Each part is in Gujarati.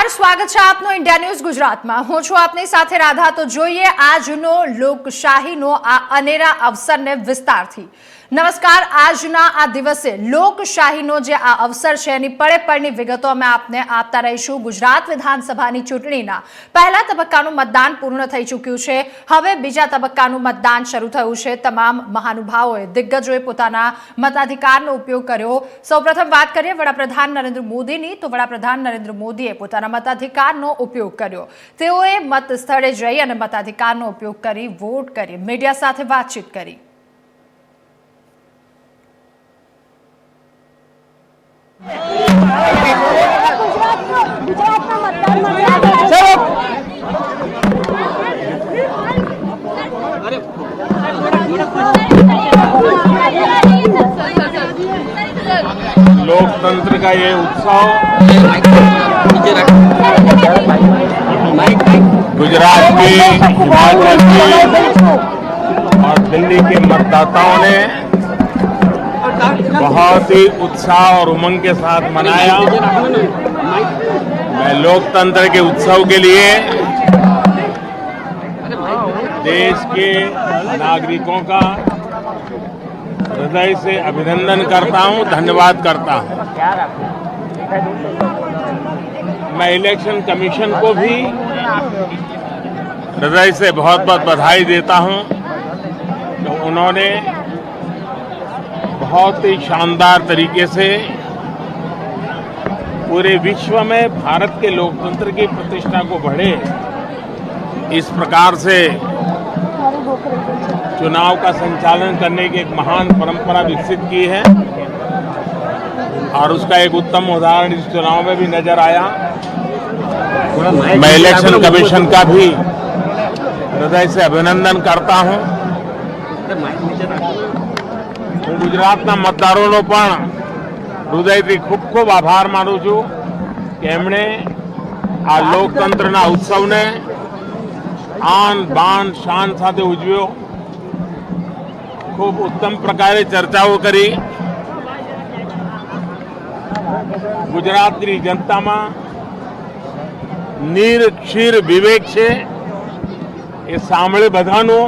નમસ્કાર, સ્વાગત છે આપનું ઇન્ડિયા ન્યૂઝ ગુજરાતમાં। હું છું આપની સાથે રાધા। તો જોઈએ આજનો લોકશાહીનો આ અનેરા અવસરને વિસ્તારથી। નમસ્કાર, આજના આ દિવસે લોકશાહીનો જે આ અવસર છે એની પળે પળની વિગતો અમે આપને આપતા રહીશું। ગુજરાત વિધાનસભાની ચૂંટણીના પહેલા તબક્કાનું મતદાન પૂર્ણ થઈ ચૂક્યું છે। હવે બીજા તબક્કાનું મતદાન શરૂ થયું છે। તમામ મહાનુભાવોએ દિગ્ગજોએ પોતાના મતાધિકારનો ઉપયોગ કર્યો। સૌપ્રથમ વાત કરીએ વડાપ્રધાન નરેન્દ્ર મોદીની, તો વડાપ્રધાન નરેન્દ્ર મોદીએ પોતાના મતાધિકારનો ઉપયોગ કર્યો। તેઓએ મત સ્થળે જઈ અને મતાધિકારનો ઉપયોગ કરી વોટ કરી મીડિયા સાથે વાતચીત કરી। लोकतंत्र का ये उत्सव गुजरात के, हिमाचल के और दिल्ली के मतदाताओं ने बहुत ही उत्साह और उमंग के साथ मनाया। मैं लोकतंत्र के उत्सव के लिए देश के नागरिकों का हृदय से अभिनंदन करता हूं, धन्यवाद करता हूं। मैं इलेक्शन कमीशन को भी हृदय से बहुत बहुत बधाई देता हूं कि उन्होंने बहुत ही शानदार तरीके से पूरे विश्व में भारत के लोकतंत्र की प्रतिष्ठा को बढ़े, इस प्रकार से चुनाव का संचालन करने की एक महान परंपरा विकसित की है और उसका एक उत्तम उदाहरण इस चुनाव में भी नजर आया। मैं इलेक्शन कमीशन का भी हृदय से अभिनंदन करता हूं। હું ગુજરાતના મતદારોનો પણ હૃદયથી ખૂબ ખૂબ આભાર માનું છું કે એમણે આ લોકતંત્રના ઉત્સવને આન બાન શાન સાથે ઉજવ્યો। ખૂબ ઉત્તમ પ્રકારે ચર્ચાઓ કરી। ગુજરાતની જનતામાં નિરક્ષીર વિવેક છે, એ સાંભળે બધાનું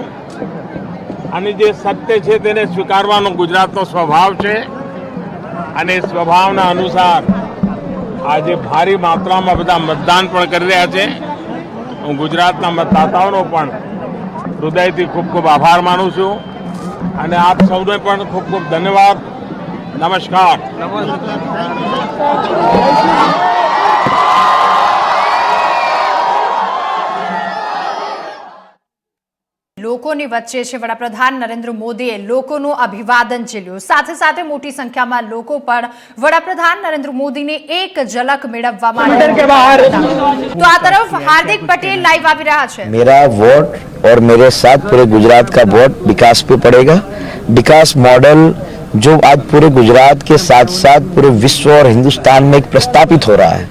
અને જે સત્ય છે તેને સ્વીકારવાનો ગુજરાતનો સ્વભાવ છે અને સ્વભાવના અનુસાર આજે ભારી માત્રામાં બધા મતદાન પણ કરી રહ્યા છે। હું ગુજરાતના મતદાતાઓનો પણ હૃદયથી ખૂબ ખૂબ આભાર માનું છું અને આપ સૌને પણ ખૂબ ખૂબ ધન્યવાદ। નમસ્કાર। લોકોની વચ્ચે છે વડાપ્રધાન નરેન્દ્ર મોદીએ લોકોનું અભિવાદન ઝીલ્યું। સાથે સાથે મોટી સંખ્યામાં લોકો પણ વડાપ્રધાન નરેન્દ્ર મોદીની એક ઝલક મેળવવા માટે તો આ તરફ હાર્દિક પટેલ લાઈવ આવી રહ્યા છે। मेरा वोट और मेरे साथ पूरे गुजरात का वोट विकास पे पड़ेगा। विकास मॉडल जो आज पूरे गुजरात के साथ साथ पूरे विश्व और हिंदुस्तान में एक प्रस्तापित हो रहा है,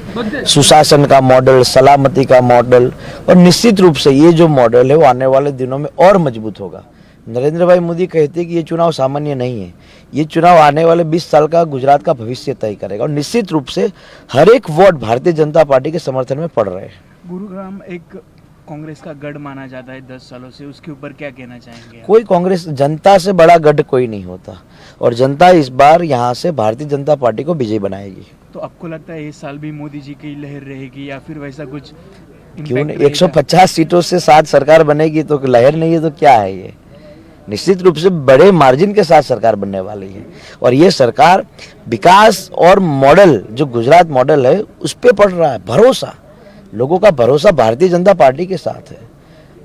सुशासन का मॉडल, सलामती का मॉडल, और निश्चित रूप से ये जो मॉडल है वो आने वाले दिनों में और मजबूत होगा। नरेंद्र भाई मोदी कहते हैं कि ये चुनाव सामान्य नहीं है, ये चुनाव आने वाले 20 साल का गुजरात का भविष्य तय करेगा और निश्चित रूप से हर एक वोट भारतीय जनता पार्टी के समर्थन में पड़ रहे हैं। गुरुग्राम एक कांग्रेस का गढ़ माना जाता है 10 सालों से, उसके ऊपर क्या कहना चाहेंगे? कोई कांग्रेस, जनता से बड़ा गढ़ कोई नहीं होता और जनता इस बार यहाँ से भारतीय जनता पार्टी को विजयी बनाएगी। तो आपको लगता है इस साल भी मोदी जी की लहर रहेगी या फिर वैसा कुछ? क्यों नहीं, 150 सीटों से 7 सरकार बनेगी तो लहर नहीं है तो क्या है? ये निश्चित रूप से बड़े मार्जिन के साथ सरकार बनने वाली है और ये सरकार विकास और मॉडल जो गुजरात मॉडल है उस पर पड़ रहा है भरोसा। लोगों का भरोसा भारतीय जनता पार्टी के साथ है।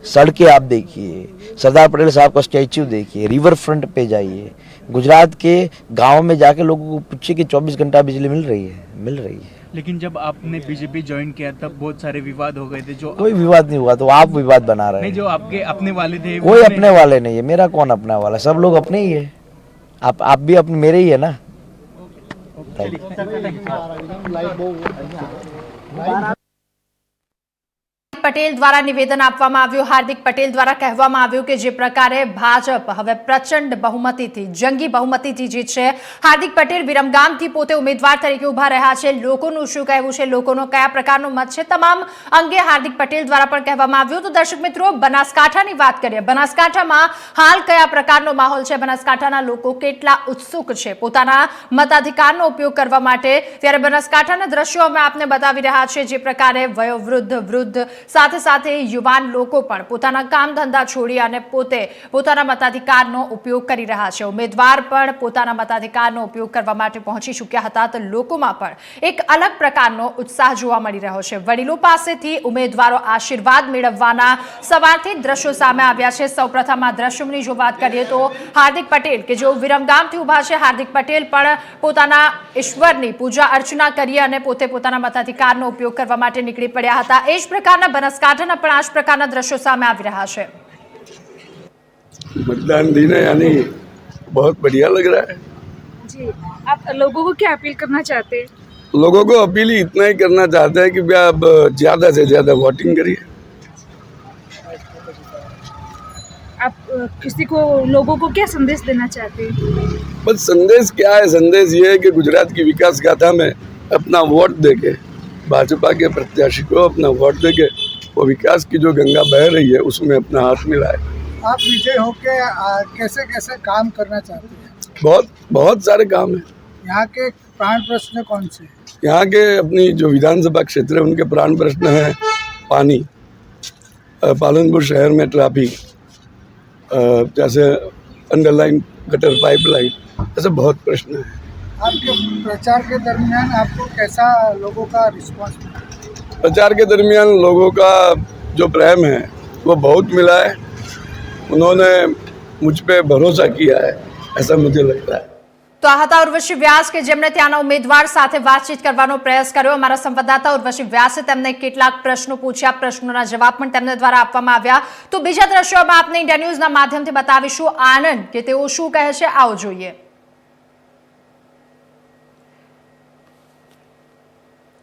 सड़कें आप देखिए, सरदार पटेल साहब का स्टैच्यू देखिए, रिवर फ्रंट पे जाइए, गुजरात के गांव में जाके लोगों को पूछिए कि 24 घंटा बिजली मिल रही है? मिल रही है। लेकिन जब आपने बीजेपी ज्वाइन किया तब बहुत सारे विवाद हो गए थे। जो कोई विवाद नहीं हुआ, तो आप विवाद बना रहे हैं। जो आपके अपने वाले थे, कोई अपने वाले नहीं है। मेरा कौन अपना वाला? सब लोग अपने ही है। आप भी अपने मेरे ही है ना। પટેલ દ્વારા નિવેદન આપવામાં આવ્યું. હાર્દિક પટેલ દ્વારા કહેવામાં આવ્યું કે જે પ્રકારે ભાજપ હવે પ્રચંડ બહુમતીથી, જંગી બહુમતીથી જીતશે. હાર્દિક પટેલ વિરમગામથી પોતે ઉમેદવાર તરીકે ઉભા રહ્યા છે. લોકોનું શું કહેવું છે, લોકોનો કયા પ્રકારનો મત છે, તમામ અંગે હાર્દિક પટેલ દ્વારા પણ કહેવામાં આવ્યું. તો દર્શક મિત્રો, બનાસકાંઠાની વાત કરીએ. બનાસકાંઠામાં હાલ કયા પ્રકારનો માહોલ છે, બનાસકાંઠાના લોકો કેટલા ઉત્સુક છે પોતાના મતાધિકારનો ઉપયોગ કરવા માટે, ત્યારે બનાસકાંઠાના દ્રશ્યો અમે આપને બતાવી રહ્યા છીએ. જે પ્રકારે વયોવૃદ્ધ, વૃદ્ધ, સાથે સાથે યુવાન લોકો પણ પોતાના કામ ધંધા છોડી અને પોતે પોતાના મતાધિકારનો ઉપયોગ કરી રહ્યા છે. ઉમેદવાર પણ પોતાના મતાધિકારનો ઉપયોગ કરવા માટે પહોંચી ચૂક્યા હતા. તો લોકોમાં પણ એક અલગ પ્રકારનો ઉત્સાહ જોવા મળી રહ્યો છે. વડીલો પાસેથી ઉમેદવારો આશીર્વાદ મેળવવાના સવારથી દ્રશ્યો સામે આવ્યા છે. સૌપ્રથમ આ દ્રશ્યોની જો વાત કરીએ તો હાર્દિક પટેલ કે જેઓ વિરમગામથી ઉભા છે, હાર્દિક પટેલ પણ પોતાના ઈશ્વરની પૂજા અર્ચના કરી અને પોતે પોતાના મતાધિકારનો ઉપયોગ કરવા માટે નીકળી પડ્યા હતા. એ જ પ્રકારના બનાસકાંઠાના પણ આ જ પ્રકારના દ્રશ્યો સામે આવી રહ્યા છે. मतदान देने यानी बहुत बढ़िया लग रहा है. जी, आप लोगों को क्या अपील करना चाहते हैं? लोगों को अपील ही इतना ही करना चाहते हैं कि भाई आप ज़्यादा से ज़्यादा वोटिंग करिए. आप किसी को, लोगों को क्या संदेश देना चाहते हैं? बस संदेश क्या है, संदेश ये है कि गुजरात की विकास गाथा में अपना वोट देके भाजपा के प्रत्याशी को अपना वोट देके वो विकास की जो गंगा बह रही है उसमें अपना हाथ मिलाए. आप विजय होके कैसे कैसे काम करना चाहते हैं? बहुत बहुत सारे काम हैं. यहाँ के प्राण प्रश्न कौन से हैं? यहाँ के अपनी जो विधानसभा क्षेत्र है उनके प्राण प्रश्न है पानी, पालनपुर शहर में ट्रैफिक, जैसे अंडरलाइन गटर पाइपलाइन, ऐसे बहुत प्रश्न हैं. आपके प्रचार के दरमियान आपको कैसा लोगों का रिस्पांस मिला? प्रचार के दरमियान लोगों का जो प्रेम है वो बहुत मिला है. उन्होंने मुझ पे भरोसा किया है, ऐसा मुझे लगता है. તો આ હતા ઉર્વશી વ્યાસ કે જેમણે ત્યાંના ઉમેદવાર સાથે વાતચીત કરવાનો પ્રયાસ કર્યો. અમારા સંવાદદાતા ઉર્વશી વ્યાસે તેમને કેટલાક પ્રશ્નો પૂછ્યા, પ્રશ્નોના જવાબ પણ તેમને દ્વારા આપવામાં આવ્યા. તો બીજા દ્રશ્યોમાં આપણે ઇન્ડિયા ન્યૂઝના માધ્યમથી બતાવીશું આનંદ કે તેઓ શું કહે છે. આવો જોઈએ.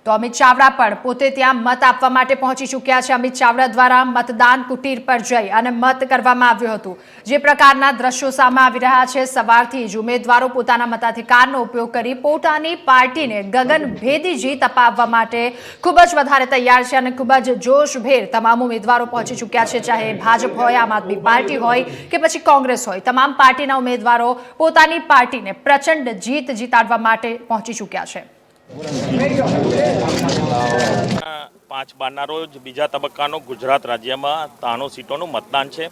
તો અમિત ચાવડા પણ પોતે ત્યાં મત આપવા માટે પહોંચી ચૂક્યા છે. અમિત ચાવડા દ્વારા મતદાન કુટીર પર જઈ અને મત કરવામાં આવ્યું હતું. જે પ્રકારના દ્રશ્યો સામે આવી રહ્યા છે, સવારથી જ ઉમેદવારો પોતાના મતાધિકારનો ઉપયોગ કરી પોતાની પાર્ટીને ગગનભેદી જીત અપાવવા માટે ખૂબ જ વધારે તૈયાર છે અને ખૂબ જ જોશભેર તમામ ઉમેદવારો પહોંચી ચૂક્યા છે. ચાહે ભાજપ હોય, આમ આદમી પાર્ટી હોય કે પછી કોંગ્રેસ હોય, તમામ પાર્ટીના ઉમેદવારો પોતાની પાર્ટીને પ્રચંડ જીત જીતાડવા માટે પહોંચી ચૂક્યા છે. 5/12 રોજ બીજા તબક્કાનું ગુજરાત રાજ્યમાં 93 સીટોનું મતદાન છે.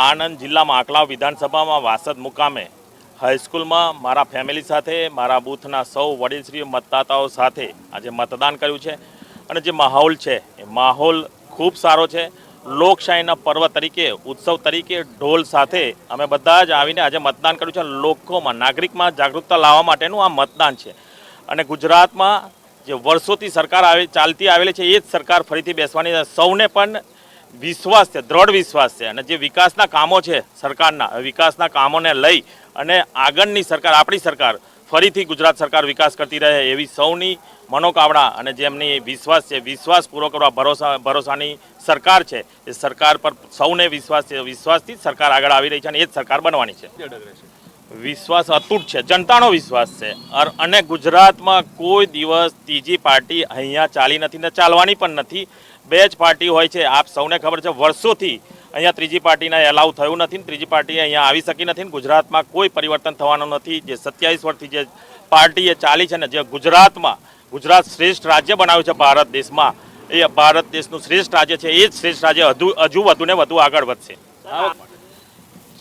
આણંદ જિલ્લામાં આકલાવ વિધાનસભામાં વાસદ મુકામે હાઈસ્કૂલમાં મારા ફેમિલી સાથે, મારા બૂથના સૌ વડીલશ્રીઓ મતદાતાઓ સાથે આજે મતદાન કર્યું છે. અને જે માહોલ છે એ માહોલ ખૂબ સારો છે. લોકશાહીના પર્વ તરીકે, ઉત્સવ તરીકે ઢોલ સાથે અમે બધા જ આવીને આજે મતદાન કર્યું છે. લોકોમાં, નાગરિકમાં જાગૃતતા લાવવા માટેનું આ મતદાન છે. અને ગુજરાતમાં જે વર્ષોથી સરકાર ચાલતી આવેલી છે એ જ સરકાર ફરીથી બેસવાની છે. સૌને પણ વિશ્વાસ છે, દ્રઢ વિશ્વાસ છે. અને જે વિકાસના કામો છે સરકારના, વિકાસના કામોને લઈ અને આગળની સરકાર, આપણી સરકાર ફરીથી ગુજરાત સરકાર વિકાસ કરતી રહે એવી સૌની મનોકામના અને જેમની વિશ્વાસ છે, વિશ્વાસ પૂરો કરવા ભરોસાની સરકાર છે. એ સરકાર પર સૌને વિશ્વાસ છે. વિશ્વાસથી સરકાર આગળ આવી રહી છે અને એ જ સરકાર બનવાની છે. વિશ્વાસ અતૂટ છે, જનતાનો વિશ્વાસ છે. અને ગુજરાતમાં કોઈ દિવસ ત્રીજી પાર્ટી અહીંયા ચાલી નથી ને ચાલવાની પણ નથી. બે જ પાર્ટી હોય છે. આપ સૌને ખબર છે, વર્ષોથી અહીંયા ત્રીજી પાર્ટીને એલાઉ થયું નથી, ત્રીજી પાર્ટી અહીંયા આવી શકી નથી. ગુજરાતમાં કોઈ પરિવર્તન થવાનું નથી. જે 27 વર્ષથી જે પાર્ટી એ ચાલી છે ને, જે ગુજરાતમાં ગુજરાત શ્રેષ્ઠ રાજ્ય બનાવ્યું છે ભારત દેશમાં, એ ભારત દેશનું શ્રેષ્ઠ રાજ્ય છે. એ જ શ્રેષ્ઠ રાજ્ય હજુ વધુ ને વધુ આગળ વધશે.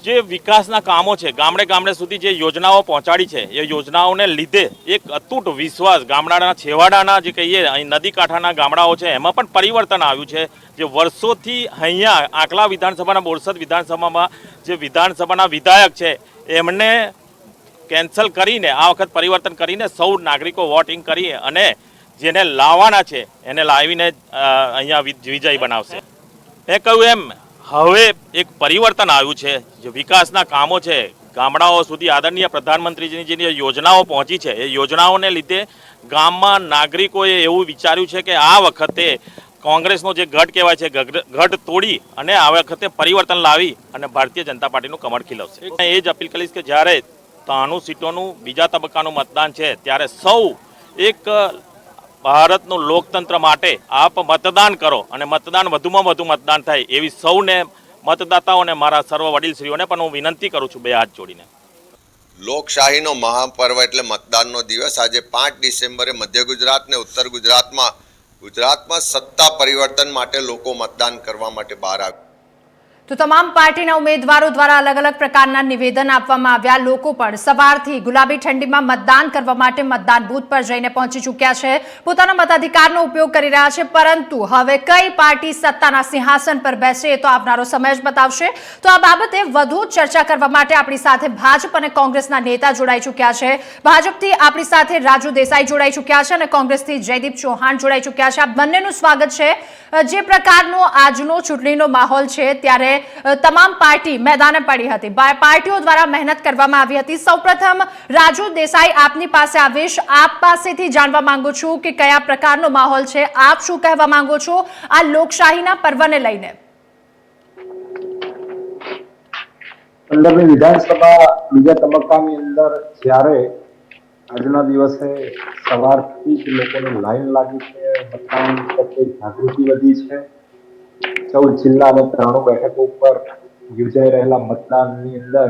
જે વિકાસના કામો છે, ગામડે ગામડે સુધી જે યોજનાઓ પહોંચાડી છે, એ યોજનાઓને લીધે એક અતૂટ વિશ્વાસ ગામડાના છેવાડાના જે કહીએ અહીં નદી કાંઠાના ગામડાઓ છે એમાં પણ પરિવર્તન આવ્યું છે. જે વર્ષોથી અહીંયા આકલા વિધાનસભાના, બોરસદ વિધાનસભામાં જે વિધાનસભાના વિધાયક છે એમને કેન્સલ કરીને આ વખત પરિવર્તન કરીને સૌ નાગરિકો વોટિંગ કરી અને જેને લાવવાના છે એને લાવીને અહીંયા વિજયી બનાવશે. મેં કહ્યું એમ હવે એક પરિવર્તન આવ્યું છે. જે વિકાસના કામો છે ગામડાઓ સુધી, આદરણીય પ્રધાનમંત્રીજીની જે યોજનાઓ પહોંચી છે એ યોજનાઓને લીધે ગામમાં નાગરિકોએ એવું વિચાર્યું છે કે આ વખતે કોંગ્રેસનો જે ગઢ કહેવાય છે ગઢ તોડી અને આ વખતે પરિવર્તન લાવી અને ભારતીય જનતા પાર્ટીનું કમળ ખીલવશે. એ જ અપીલ કરીશ કે જ્યારે 93 સીટોનું બીજા તબક્કાનું મતદાન છે ત્યારે સૌ એક ભારતનું લોકતંત્ર માટે આપ મતદાન કરો અને મતદાન વધુમાં વધુ મતદાન થાય એવી સૌને મતદાતાઓને મારા સર્વ વડીલશ્રીઓને પણ હું વિનંતી કરું છું બે હાથ જોડીને. લોકશાહીનો મહાપર્વ એટલે મતદાનનો દિવસ. આજે 5 ડિસેમ્બરે મધ્ય ગુજરાત ને ઉત્તર ગુજરાતમાં સત્તા પરિવર્તન માટે લોકો મતદાન કરવા માટે બહાર આવ્યા. તો તમામ પાર્ટીના ઉમેદવારો દ્વારા અલગ અલગ પ્રકારના નિવેદન આપવામાં આવ્યા. લોકો પણ સવારથી ગુલાબી ઠંડીમાં મતદાન કરવા માટે મતદાન બૂથ પર જઈને પહોંચી ચૂક્યા છે, પોતાના મતાધિકારનો ઉપયોગ કરી રહ્યા છે. પરંતુ હવે કઈ પાર્ટી સત્તાના સિંહાસન પર બેસે એ તો આવનારો સમય જ બતાવશે. તો આ બાબતે વધુ ચર્ચા કરવા માટે આપણી સાથે ભાજપ અને કોંગ્રેસના નેતા જોડાઈ ચૂક્યા છે. ભાજપથી આપણી સાથે રાજુ દેસાઈ જોડાઈ ચૂક્યા છે અને કોંગ્રેસથી જયદીપ ચૌહાણ જોડાઈ ચૂક્યા છે. આ બંનેનું સ્વાગત છે. જે પ્રકારનો આજનો ચૂંટણીનો માહોલ છે ત્યારે તમામ પાર્ટી મેદાને પડી હતી, પાર્ટીઓ દ્વારા મહેનત કરવામાં આવી હતી. સૌપ્રથમ રાજુ દેસાઈ આપની પાસે આવીશ. આપ પાસેથી જાણવા માંગુ છું કે કયા પ્રકારનો માહોલ છે, આપ શું કહેવા માંગો છો આ લોકશાહીના પર્વને લઈને? 15મી વિધાનસભા બીજા તબક્કાની અંદર જ્યારે આજના દિવસે સવારથી જ લોકોની લાઈન લાગી છે, મતદાન પ્રત્યે જાગૃતિ વધી છે. 14 જિલ્લા અને 93 બેઠકો ઉપર યોજાઈ રહેલા મતદાનની અંદર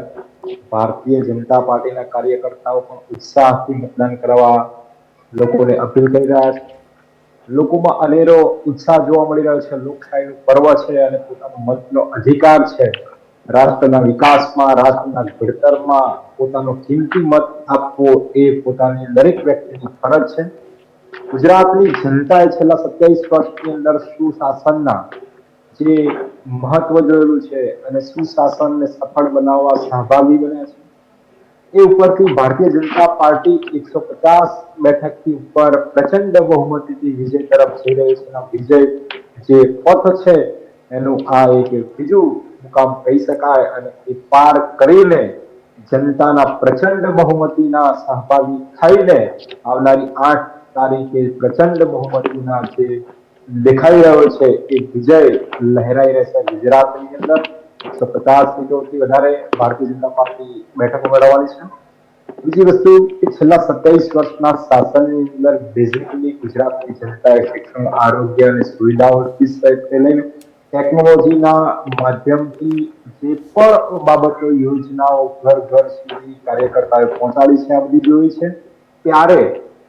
ભારતીય જનતા પાર્ટીના કાર્યકર્તાઓ પણ ઉત્સાહથી મતદાન કરવા લોકોને અપીલ કરી રહ્યા છે. લોકોમાં અનેરો ઉત્સાહ જોવા મળી રહ્યો છે. લોકશાહીનું પર્વ છે અને પોતાનો મતનો અધિકાર છે. રાષ્ટ્રના વિકાસમાં, રાષ્ટ્રના ઘડતરમાં પોતાનો કિંમતી મત આપવો એ પોતાની દરેક વ્યક્તિની ફરજ છે. ગુજરાતની જનતાએ છેલ્લા 27 વર્ષની અંદર સુશાસનના જે મહત્વ જોયેલું છે અને સુશાસનને સફળ બનાવવા સહભાગી બન્યા છે. એ ઉપરથી ભારતીય જનતા પાર્ટી 150 બેઠકથી ઉપર પ્રચંડ બહુમતીથી વિજય તરફ જઈ રહી છે. વિજય જે પથ છે એનું આ એક બીજું મુકામ કહી શકાય અને એ પાર કરીને જનતાના પ્રચંડ બહુમતીના સહભાગી થઈને આવનારી 8 તારીખે પ્રચંડ બહુમતીના જે દેખાઈ રહ્યો છે એ વિજય લહેરાઈ રહેશે. ગુજરાતની અંદર 150 સીટોથી વધારે ભારતીય જનતા પાર્ટી બેઠકો મેળવવાની છે. બીજી વસ્તુ કે છેલ્લા 27 વર્ષના શાસનની અંદર બેઝિકલી ગુજરાતની જનતાએ શિક્ષણ, આરોગ્ય અને સુવિધાઓથી લઈને ટેકનોલોજીના માધ્યમથી જે પણ બાબતો, યોજનાઓ ઘર ઘર સુધી કાર્યકર્તાઓએ પહોંચાડી છે, આ બધી જોઈ છે. ત્યારે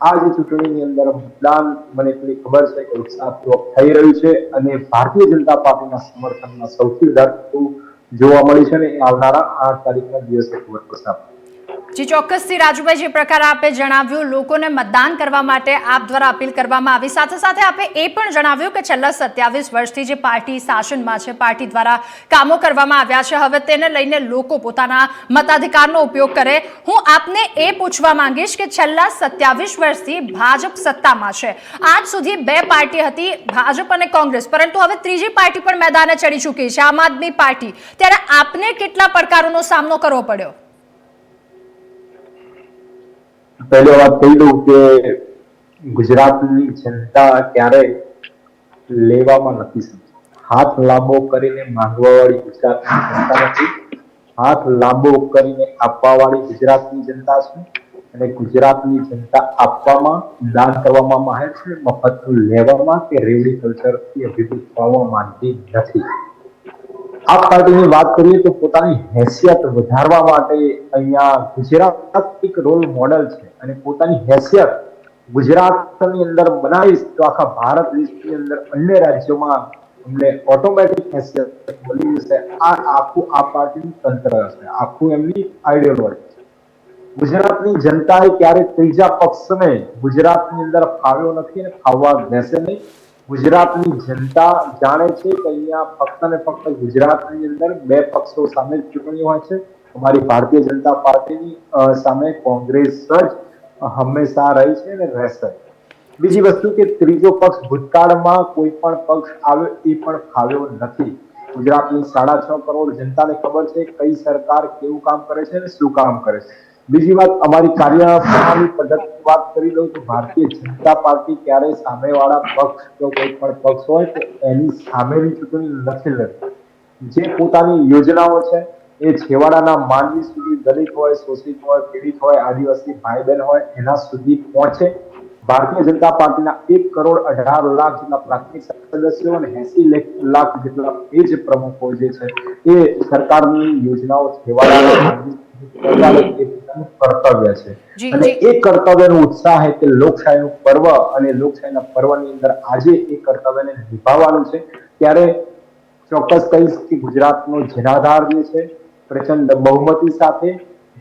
આ જે ચૂંટણીની અંદર મતદાન મને એટલી ખબર છે કે ઉત્સાહપૂર્વક થઈ રહ્યું છે અને ભારતીય જનતા પાર્ટીના સમર્થનમાં સૌથી વધારે જોવા મળી છે ને એ આવનારા 8 તારીખના દિવસે ખબર પડશે. જી ચોક્કસથી રાજુભાઈ, જે પ્રકાર આપે જણાવ્યું લોકોને મતદાન કરવા માટે આપ દ્વારા અપીલ કરવામાં આવી, સાથે સાથે આપે એ પણ જણાવ્યું કે છેલ્લા 27 વર્ષથી જે પાર્ટી શાસનમાં છે, પાર્ટી દ્વારા કામો કરવામાં આવ્યા છે, હવે તેને લઈને લોકો પોતાના મતાધિકારનો ઉપયોગ કરે. હું આપને એ પૂછવા માંગીશ કે છેલ્લા 27 વર્ષથી ભાજપ સત્તામાં છે, આજ સુધી 2 પાર્ટી હતી, ભાજપ અને કોંગ્રેસ, પરંતુ હવે ત્રીજી પાર્ટી પણ મેદાને ચડી ચૂકી છે, આમ આદમી પાર્ટી. ત્યારે આપને કેટલા પડકારોનો સામનો કરવો પડ્યો? પહેલી વાત કહી દઉં કે ગુજરાતની જનતા ક્યારેય લેવામાં નથી સમજી. હાથ લાંબો કરીને માંગવાવાળી ગુજરાતની જનતા નથી, હાથ લાંબો કરીને આપવાવાળી ગુજરાતની જનતા છે. અને ગુજરાતની જનતા આપવામાં, દાન કરવામાં માહેર છે, મફતનું લેવામાં કે રેવડી કલ્ચરથી અભિભૂત થવા માંગતી નથી. આ પાર્ટીની વાત કરીએ તો પોતાની હેસિયત વધારવા માટે અહીંયા ગુજરાત એક રોલ મોડેલ છે અને પોતાની હેસિયત ગુજરાતની અંદર બનાવીશ તો આખા ભારત દેશની અંદર અન્ય રાજ્યોમાં અમને ઓટોમેટિક હેસિયત મળી જશે. આ આખું આ પાર્ટીનું તંત્ર છે, આખું એમની આઈડિયોલોજી છે. ગુજરાતની જનતાએ ક્યારે ત્રીજા પક્ષને ગુજરાતની અંદર ફાવ્યો નથી અને ફાવવા દેશે નહીં. ગુજરાતની જનતા જાણે છે કે અહીંયા ફક્ત ને ફક્ત ગુજરાતની અંદર 2 પક્ષો સામે ચૂંટણી હોય છે. અમારી ભારતીય જનતા પાર્ટીની સામે કોંગ્રેસ જ હંમેશા રહી છે અને રહેશે. બીજી વસ્તુ કે ત્રીજો પક્ષ ભૂતકાળમાં કોઈ પણ પક્ષ આવ્યો એ પણ ફાવ્યો નથી. ગુજરાતની 6.5 કરોડ જનતાને ખબર છે કઈ સરકાર કેવું કામ કરે છે અને શું કામ કરે છે. બીજી વાત, અમારી કાર્યપ્રણાલી પદ્ધતિની વાત કરી દઉં તો ભારતીય જનતા પાર્ટી ક્યારેય સામેવાળા પક્ષ કે કોઈ પણ પક્ષ હોય તો એની સામેની ચૂંટણી નથી લડતી. જે પોતાની યોજનાઓ છે એ છેવાડાના માનવી સુધી, દલિત હોય, શોષિત હોય, પીડિત હોય, આદિવાસી ભાઈ બહેન હોય એના સુધી પહોંચે. ભારતીય જનતા પાર્ટીના 1,18,00,000 જેટલા પ્રાથમિક સદસ્યો અને 80 લાખ જેટલા પેજ પ્રમુખો જે છે એ સરકારની યોજનાઓ છેવાડાના માનવી સુધી પહોંચાડે એ પોતાનું કર્તવ્ય છે. જી, અને જી. એ કર્તવ્યનો ઉત્સાહ છે કે લોકશાહીનું પર્વ અને લોકશાહીના પર્વની અંદર આજે એ કર્તવ્યને નિભાવવાનું છે. ત્યારે ચોક્કસ કહીશ કે ગુજરાતનો જનાધાર જે છે પ્રચંડ બહુમતી સાથે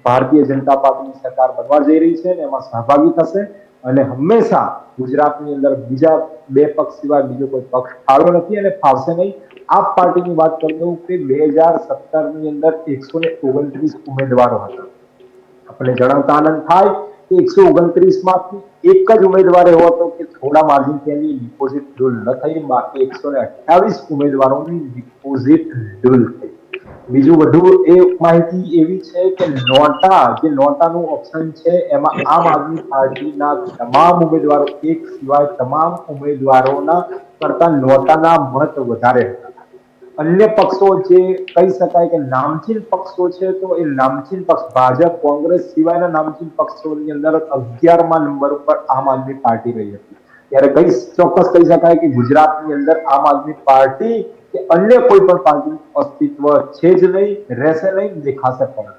ભારતીય જનતા પાર્ટીની સરકાર બનવા જઈ રહી છે અને એમાં સહભાગી થશે. અને હંમેશા ગુજરાતની અંદર બીજા બે પક્ષ સિવાય બીજો કોઈ પક્ષ ફાળો નથી અને ફાવશે નહીં. આપ પાર્ટીની વાત કરી દઉં કે 2017ની અંદર 129 ઉમેદવારો હતા. આપણે જણાવતા આનંદ થાય કે 129 માંથી એક જ ઉમેદવાર એવો હતો કે થોડા માર્જિનથી એની ડિપોઝિટ ડૂલ ન થઈ, બાકી 128 ઉમેદવારોની ડિપોઝિટ ડૂલ થઈ. બીજું વધુ એ માહિતી એવી છે કે નોટાનું ઓપ્શન છે એમાં આમ આદમી પાર્ટીના તમામ ઉમેદવારો એક સિવાય તમામ ઉમેદવારોના કરતા નોટાના મત વધારે હતા. અન્ય પક્ષો જે કહી શકાય કે નામચીન પક્ષો છે તો એ નામચીન પક્ષ ભાજપ, કોંગ્રેસ સિવાયના નામચીન પક્ષોની અંદર 11મા નંબર ઉપર આમ આદમી પાર્ટી રહી હતી. ત્યારે ચોક્કસ કહી શકાય કે ગુજરાતની અંદર આમ આદમી પાર્ટી કે અન્ય કોઈ પણ પાર્ટીનું અસ્તિત્વ છે જ નહીં, રહેશે નહીં, દેખાશે પણ.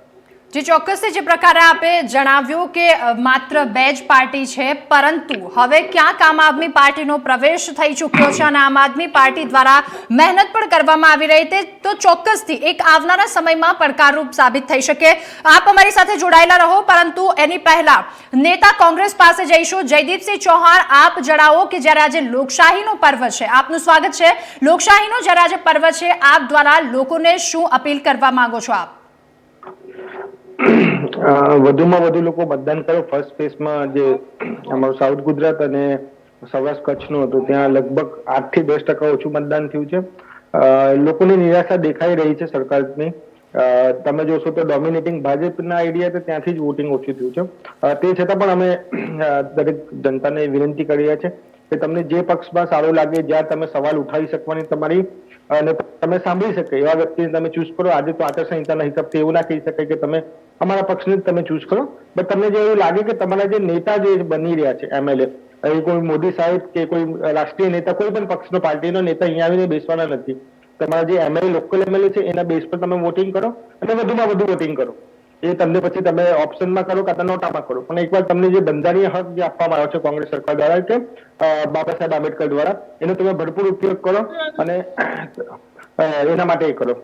જે ચોક્કસથી જે પ્રકારે આપે જણાવ્યું કે માત્ર બે જ પાર્ટી છે, પરંતુ હવે ક્યાંક આમ આદમી પાર્ટીનો પ્રવેશ થઈ ચૂક્યો છે અને આમ આદમી પાર્ટી દ્વારા મહેનત પણ કરવામાં આવી રહી છે, તો ચોક્કસથી એક આવનારા સમયમાં પડકારરૂપ સાબિત થઈ શકે. આપ અમારી સાથે જોડાયેલા રહો, પરંતુ એની પહેલા નેતા કોંગ્રેસ પાસે જઈશું. જયદીપસિંહ ચૌહાણ, આપ જણાવો કે જ્યારે આજે લોકશાહીનો પર્વ છે, આપનું સ્વાગત છે. લોકશાહીનો જ્યારે આજે પર્વ છે, આપ દ્વારા લોકોને શું અપીલ કરવા માંગો છો આપ? વધુમાં વધુ લોકો મતદાન કરો. ફર્સ્ટ ફેઝમાં જે અમારું સાઉથ ગુજરાત અને સૌરાષ્ટ્ર કચ્છનું હતું ત્યાં લગભગ 8 થી 10% ઓછું મતદાન થયું છે. લોકોની નિરાશા દેખાઈ રહી છે સરકારની. તમે જોશો તો ડોમિનેટિંગ ભાજપના એરિયા તો ત્યાંથી જ વોટિંગ ઓછું થયું છે. તે છતાં પણ અમે દરેક જનતાને વિનંતી કરી રહ્યા છે કે તમને જે પક્ષમાં સારું લાગે, જ્યાં તમે સવાલ ઉઠાવી શકવાની તમારી અને તમે સાંભળી શકે એવા વ્યક્તિને તમે ચૂઝ કરો. આજે તો આચારસંહિતાના હિસાબથી એવું ના કહી શકાય કે તમે અમારા પક્ષને જ તમે ચૂઝ કરો, બટ તમને જે એવું લાગે કે તમારા જે નેતા જે બની રહ્યા છે MLA, કોઈ મોદી સાહેબ કે કોઈ રાષ્ટ્રીય નેતા, કોઈ પણ પક્ષનો પાર્ટીનો નેતા અહીંયા આવીને બેસવાના નથી. તમારા જે MLA લોકલ MLA છે એના બેઝ પર તમે વોટિંગ કરો અને વધુમાં વધુ વોટિંગ કરો. એ તમને પછી તમે ઓપ્શનમાં કરો કાં તો નોટામાં કરો, પણ એકવાર તમને જે બંધારણીય હક જે આપવામાં આવ્યો છે કોંગ્રેસ સરકાર દ્વારા કે બાબા સાહેબ આંબેડકર દ્વારા, એનો તમે ભરપૂર ઉપયોગ કરો અને એના માટે એ કરો.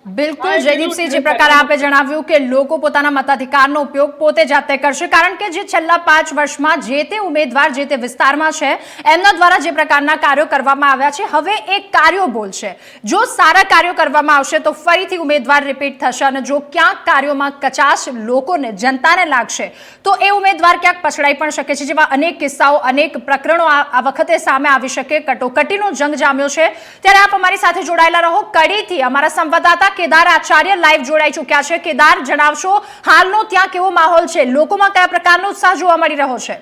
બિલકુલ જયદીપસિંહ, જે પ્રકારે આપે જણાવ્યું કે લોકો પોતાના મતાધિકારનો ઉપયોગ પોતે જાતે કરશે, કારણ કે જે છેલ્લા 5 વર્ષમાં જે તે ઉમેદવાર જે તે વિસ્તારમાં છે એમના દ્વારા જે પ્રકારના કાર્યો કરવામાં આવ્યા છે, હવે એક કાર્યો બોલશે. જો સારા કાર્યો કરવામાં આવશે તો ફરીથી ઉમેદવાર રિપીટ થશે, અને જો ક્યાંક કાર્યોમાં કચાશ લોકોને, જનતાને લાગશે તો એ ઉમેદવાર ક્યાંક પછડાઈ પણ શકે છે. જેવા અનેક કિસ્સાઓ, અનેક પ્રકરણો આ વખતે સામે આવી શકે. કટોકટીનો જંગ જામ્યો છે. ત્યારે આપ અમારી સાથે જોડાયેલા રહો. કડીથી અમારા સંવાદદાતા કેદાર આચાર્ય લાઈવ જોડાઈ ચૂક્યા છે. કેદાર, જણાવશો હાલનો ત્યાં કેવો માહોલ છે? લોકોમાં કયા પ્રકારનો ઉત્સાહ જોવા મળી રહ્યો છે?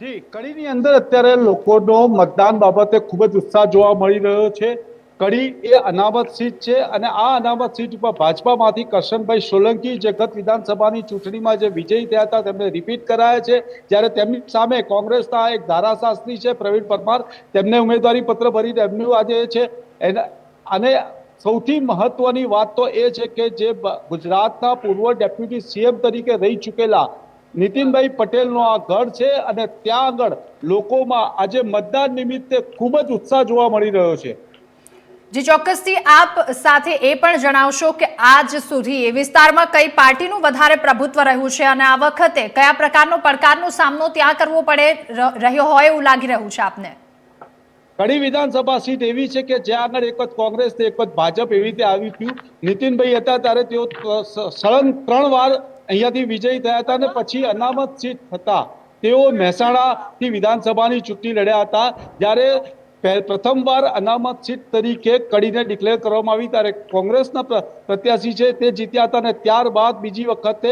જી, કડીની અંદર અત્યારે લોકોનો મતદાન બાબતે ખૂબ જ ઉત્સાહ જોવા મળી રહ્યો છે. કડી એ અનામત સીટ છે અને આ અનામત સીટ ઉપર ભાજપામાંથી કરશનભાઈ સોલંકી, જે ગત વિધાનસભાની ચૂંટણીમાં જે વિજયી થયા હતા, તેમને રિપીટ કરાયા છે. જ્યારે તેમની સામે કોંગ્રેસના એક ધારાશાસ્ત્રી છે પ્રવીણ પરમાર, તેમને ઉમેદવારી પત્ર ભરીને એમનું આજે છે. અને સૌથી મહત્વની વાત તો એ છે કે જે ગુજરાતના પૂર્વ ડેપ્યુટી CM તરીકે રહી ચૂકેલા નીતિનભાઈ પટેલનો આ ગઢ છે અને ત્યાં આગળ લોકોમાં આજે મતદાન નિમિત્તે ખૂબ જ ઉત્સાહ જોવા મળી રહ્યો છે. જે ચોક્કસથી આપ સાથે એ પણ જણાવશો કે આજ સુધી એ વિસ્તારમાં કઈ પાર્ટીનું વધારે પ્રભુત્વ રહ્યું છે અને આ વખતે કયા પ્રકારનો પડકારનો સામનો ત્યાં કરવો પડે રહ્યો હોય એવું લાગી રહ્યું છે આપને? કડી વિધાનસભા સીટ એવી છે કે જ્યાં આગળ એક જ કોંગ્રેસ એક જ ભાજપ એવી રીતે આવી ગયું. નીતિનભાઈ હતા ત્યારે તેઓ સળંગ 3 વાર અહીંયાથી વિજયી થયા હતા અને પછી અનામત સીટ થતા તેઓ મહેસાણાથી વિધાનસભાની ચૂંટણી લડ્યા હતા. જ્યારે પ્રથમવાર અનામત સીટ તરીકે કડીને ડિક્લેર કરવામાં આવી ત્યારે કોંગ્રેસના પ્રત્યાશી છે તે જીત્યા હતા અને ત્યારબાદ બીજી વખતે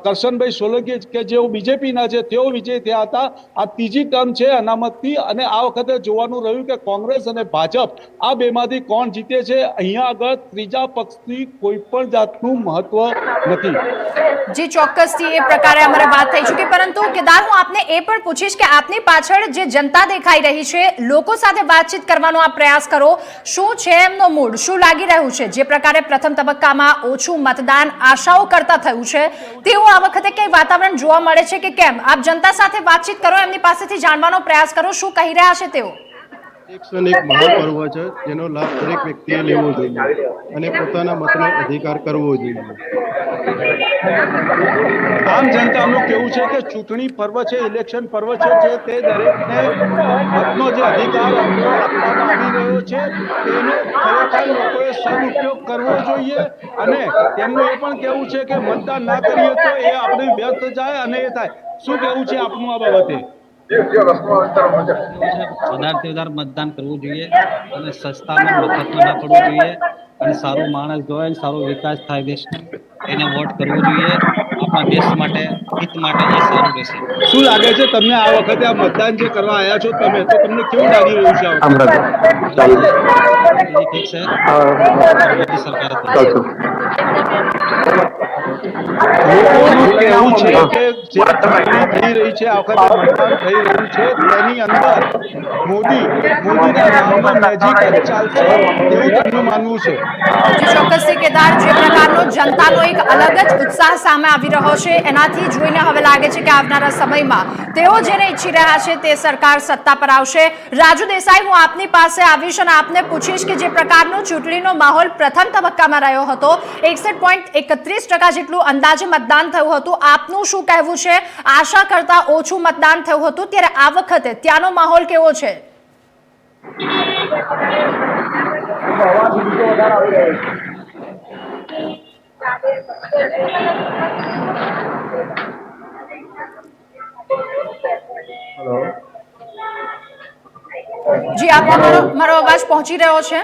કરશનભાઈ સોલંકી કે જેઓ બીજેપીના છે તેઓ વિજય થયા હતા. આ ત્રીજી ટર્મ છે અનામતથી અને આ વખતે જોવાનું રહ્યું કે કોંગ્રેસ અને ભાજપ આ બેમાંથી કોણ જીતે છે. અહીંયા આગળ ત્રીજા પક્ષની કોઈ પણ જાતનું મહત્વ નથી. જી ચોક્કસથી એ પ્રકારે અમારે વાત થઈ ચૂકી, પરંતુ કેદાર હું આપને એ પણ પૂછીશ કે આપની પાછળ જે જનતા દેખાઈ રહી છે, લોકો સાથે વાતચીત કરવાનો આ પ્રયાસ કરો, શું છે એમનો મૂડ, શું લાગી રહ્યું છે? જે પ્રકારે પ્રથમ તબક્કામાં ઓછું મતદાન આશાઓ કરતા થયું છે તેવું આ વખતે કઈ વાતાવરણ જોવા મળે છે કે કેમ? આપ જનતા સાથે વાતચીત કરો, એમની પાસેથી જાણવાનો પ્રયાસ કરો, શું કહી રહ્યા છે તેઓ? 101 મહાપર્વ છે જેનો લાભ દરેક વ્યક્તિએ લેવો જોઈએ અને પોતાના મતનો અધિકાર કરવો જોઈએ. આમ જનતાનું કેવું છે કે ચૂંટણી પર્વ છે, ઇલેક્શન પર્વ છે, જે તે દરેકને મતનો જે અધિકાર આપવામાં આવી રહ્યો છે તેનો ખરેખર લોકોએ સદુપયોગ કરવો જોઈએ અને તેમનું એ પણ કહેવું છે કે મતદાન ના કરીએ તો એ આપણે વ્યર્થ જાય અને એ થાય. શું કહેવું છે આપનું આ બાબતે? વધારે વધારે મતદાન કરવું જોઈએ અને સસ્તામાં મફતમાં ના પડવું જોઈએ અને સારો માણસ જોવાય, સારો વિકાસ થાય દેશનો, એને વોટ કરવો જોઈએ. આપણા દેશ માટે, હિત માટે એ સારું રહેશે. શું લાગે છે તમને આ વખતે આ મતદાન જે કરવા આવ્યા છો તમે, તો તમને કેવું લાગી રહ્યું છે? ઠીક છે, મોદી સરકાર લોકોનું કહેવું છે કે જે ચૂંટણી થઈ રહી છે, આ વખતે મતદાન થઈ રહ્યું છે, તેની અંદર મોદીના નામનો મેજિક જ ચાલશે તેવું તેમનું માનવું છે. ચોક્કસથી કેદાર, જે પ્રકારનો જનતાનો એક અલગ જ ઉત્સાહ સામે આવી રહ્યો છે એનાથી જોઈને હવે લાગે છે કે આવનારા સમયમાં તેઓ જેને ઈચ્છી રહ્યા છે તે સરકાર સત્તા પર આવશે. રાજુ દેસાઈ, હું આપની પાસે આવીશ અને આપને પૂછીશ કે જે પ્રકારનો ચૂંટણીનો માહોલ પ્રથમ તબક્કામાં રહ્યો હતો, 61.31% જેટલું અંદાજે મતદાન થયું હતું, આપનું શું કહેવું છે? આશા કરતા ઓછું મતદાન થયું હતું, ત્યારે આ વખતે ત્યાંનો માહોલ કેવો છે? જી આપને મારો અવાજ પહોંચી રહ્યો છે?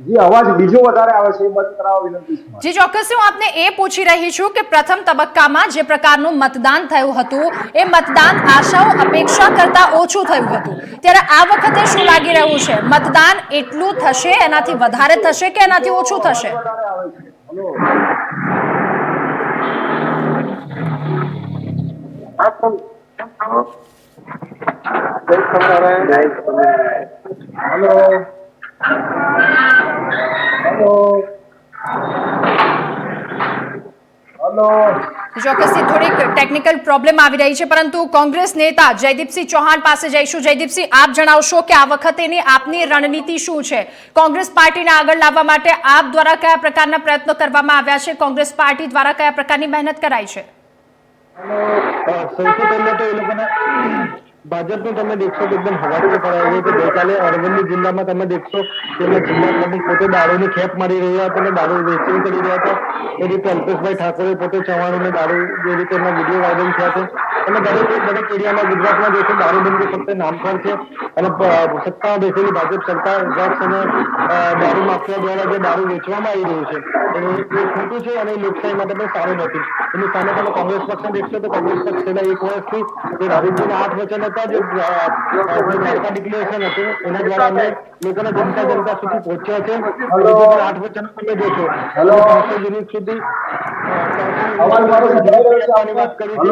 જી અવાજ બીજો વધારે આવે છે, એ બંધ કરાવવા વિનંતી છે. જી ચોક્કસ, હું આપને એ પૂછી રહી છું કે પ્રથમ તબક્કામાં જે પ્રકારનું મતદાન થયું હતું એ મતદાન આશાઓ અપેક્ષા કરતા ઓછું થયું હતું, ત્યારે આ વખતે શું લાગી રહ્યું છે? મતદાન એટલું થશે, એનાથી વધારે થશે કે એનાથી ઓછું થશે? ચોક્કસથી થોડીક ટેકનિકલ પ્રોબ્લેમ આવી રહી છે, પરંતુ કોંગ્રેસ નેતા જયદીપસિંહ ચૌહાણ પાસે જઈશું. જયદીપસિંહ, આપ જણાવશો કે આ વખતેની આપની રણનીતિ શું છે? કોંગ્રેસ પાર્ટીને આગળ લાવવા માટે આપ દ્વારા કયા પ્રકારના પ્રયત્નો કરવામાં આવ્યા છે? કોંગ્રેસ પાર્ટી દ્વારા કયા પ્રકારની મહેનત કરાઈ છે? સૌથી પહેલા તો એ લોકોને ભાજપનું તમે દેખશો તો એકદમ હવાથી પડાવ્યું છે. ગઈકાલે અરવલ્લી જિલ્લામાં તમે દેખશો કે જિલ્લા પ્રમુખ પોતે દારૂની ખેપ મારી રહ્યા હતા અને દારૂ વેચણી કરી રહ્યા હતા. એ રીતે અલ્પેશભાઈ ઠાકોરે પોતે ચવાણોને દારૂ જે રીતે એમના વિડીયો વાયરલ થયા છે અને દરેક એરિયામાં ગુજરાતમાં જે છે દારૂબંધી ફક્ત નામ પર છે અને સત્તામાં બેસેલી ભાજપ સરકાર ડ્રગ્સ અને દારૂ માફિયા દ્વારા જે દારૂ વેચવામાં આવી રહ્યું છે એ ખોટું છે અને લોકશાહી માટે પણ સારું નથી. એની સામે તમે કોંગ્રેસ પક્ષને દેખશો તો કોંગ્રેસ પક્ષ છેલ્લા 1 વર્ષથી જે રાજીવજીના 8 વચન હતા, જે ડિક્લેરેશન હતું, એના દ્વારા અમે લોકોના જનતા સુધી પહોંચ્યા છે. 8 વચનો તમે જોશો, 300 યુનિટ સુધી વાત કરી છે.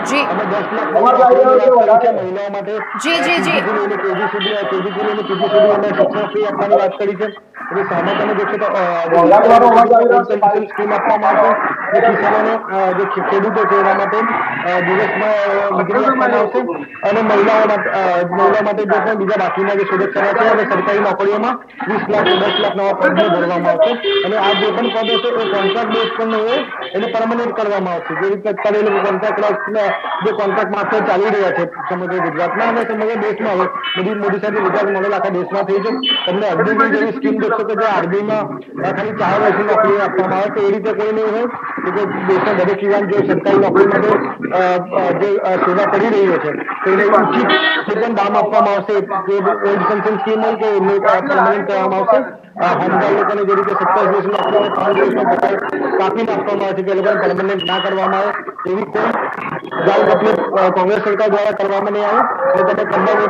જી અમે 10 લાખ મહિલાઓ માટે જી કેજી સુધી અમે શિક્ષણ ફી આપવાની વાત કરી છે. એટલે સામે તમે દેખશો તો સ્કીમ આપવામાં આવશે, જે કિસાનોને જે ખેડૂતો છે એના માટે દિવસમાં વીજળી આપવામાં આવશે અને મહિલાઓ માટે જે પણ બીજા બાકીના જે સુરક્ષા છે અને સરકારી નોકરીઓમાં 20 લાખ 10 લાખ નવા પદને ભરવામાં આવશે અને આ જે પણ પદ હશે એ કોન્ટ્રાક્ટ બેઝ પણ નહીં હોય, એને પરમનન્ટ કરવામાં આવશે. જે રીતે અત્યારે એ લોકો કોન્ટ્રાક્ટ જે કોન્ટ્રાક્ટ માસ્ટર ચાલી રહ્યા છે સમગ્ર ગુજરાતમાં અને સમગ્ર દેશમાં. હવે મોદી સાહેબની વિકાસ મોડેલ આખા દેશમાં થઈ છે. તમને અગ્નિવીર જેવી સ્કીમ દેખશો કે જે આર્મીમાં ખાલી 4 વર્ષની નોકરી આપવામાં આવે તો એ રીતે કોઈ નહીં હોય કે દેશના દરેક યુવાન જે સરકારી નોકરી માટે જે સેવા કરી રહ્યો છે તેને ઉચિત પણ દામ આપવામાં આવશે. ઓલ્ડ પેન્શન સ્કીમ હોય કે એમને પરમાનન્ટ કરવામાં આવશે. હોમગાર્ડ લોકોને જે રીતે 27 વર્ષની નોકરીને 5 વર્ષનો પગાર કાપીને આપવામાં આવે છે કે એ લોકોને પરમાનન્ટ ના કરવામાં આવે એવી કોઈ ગાઈડ આપણે કોંગ્રેસ સરકાર દ્વારા કરવામાં નહીં આવે. તમે કંબાઈ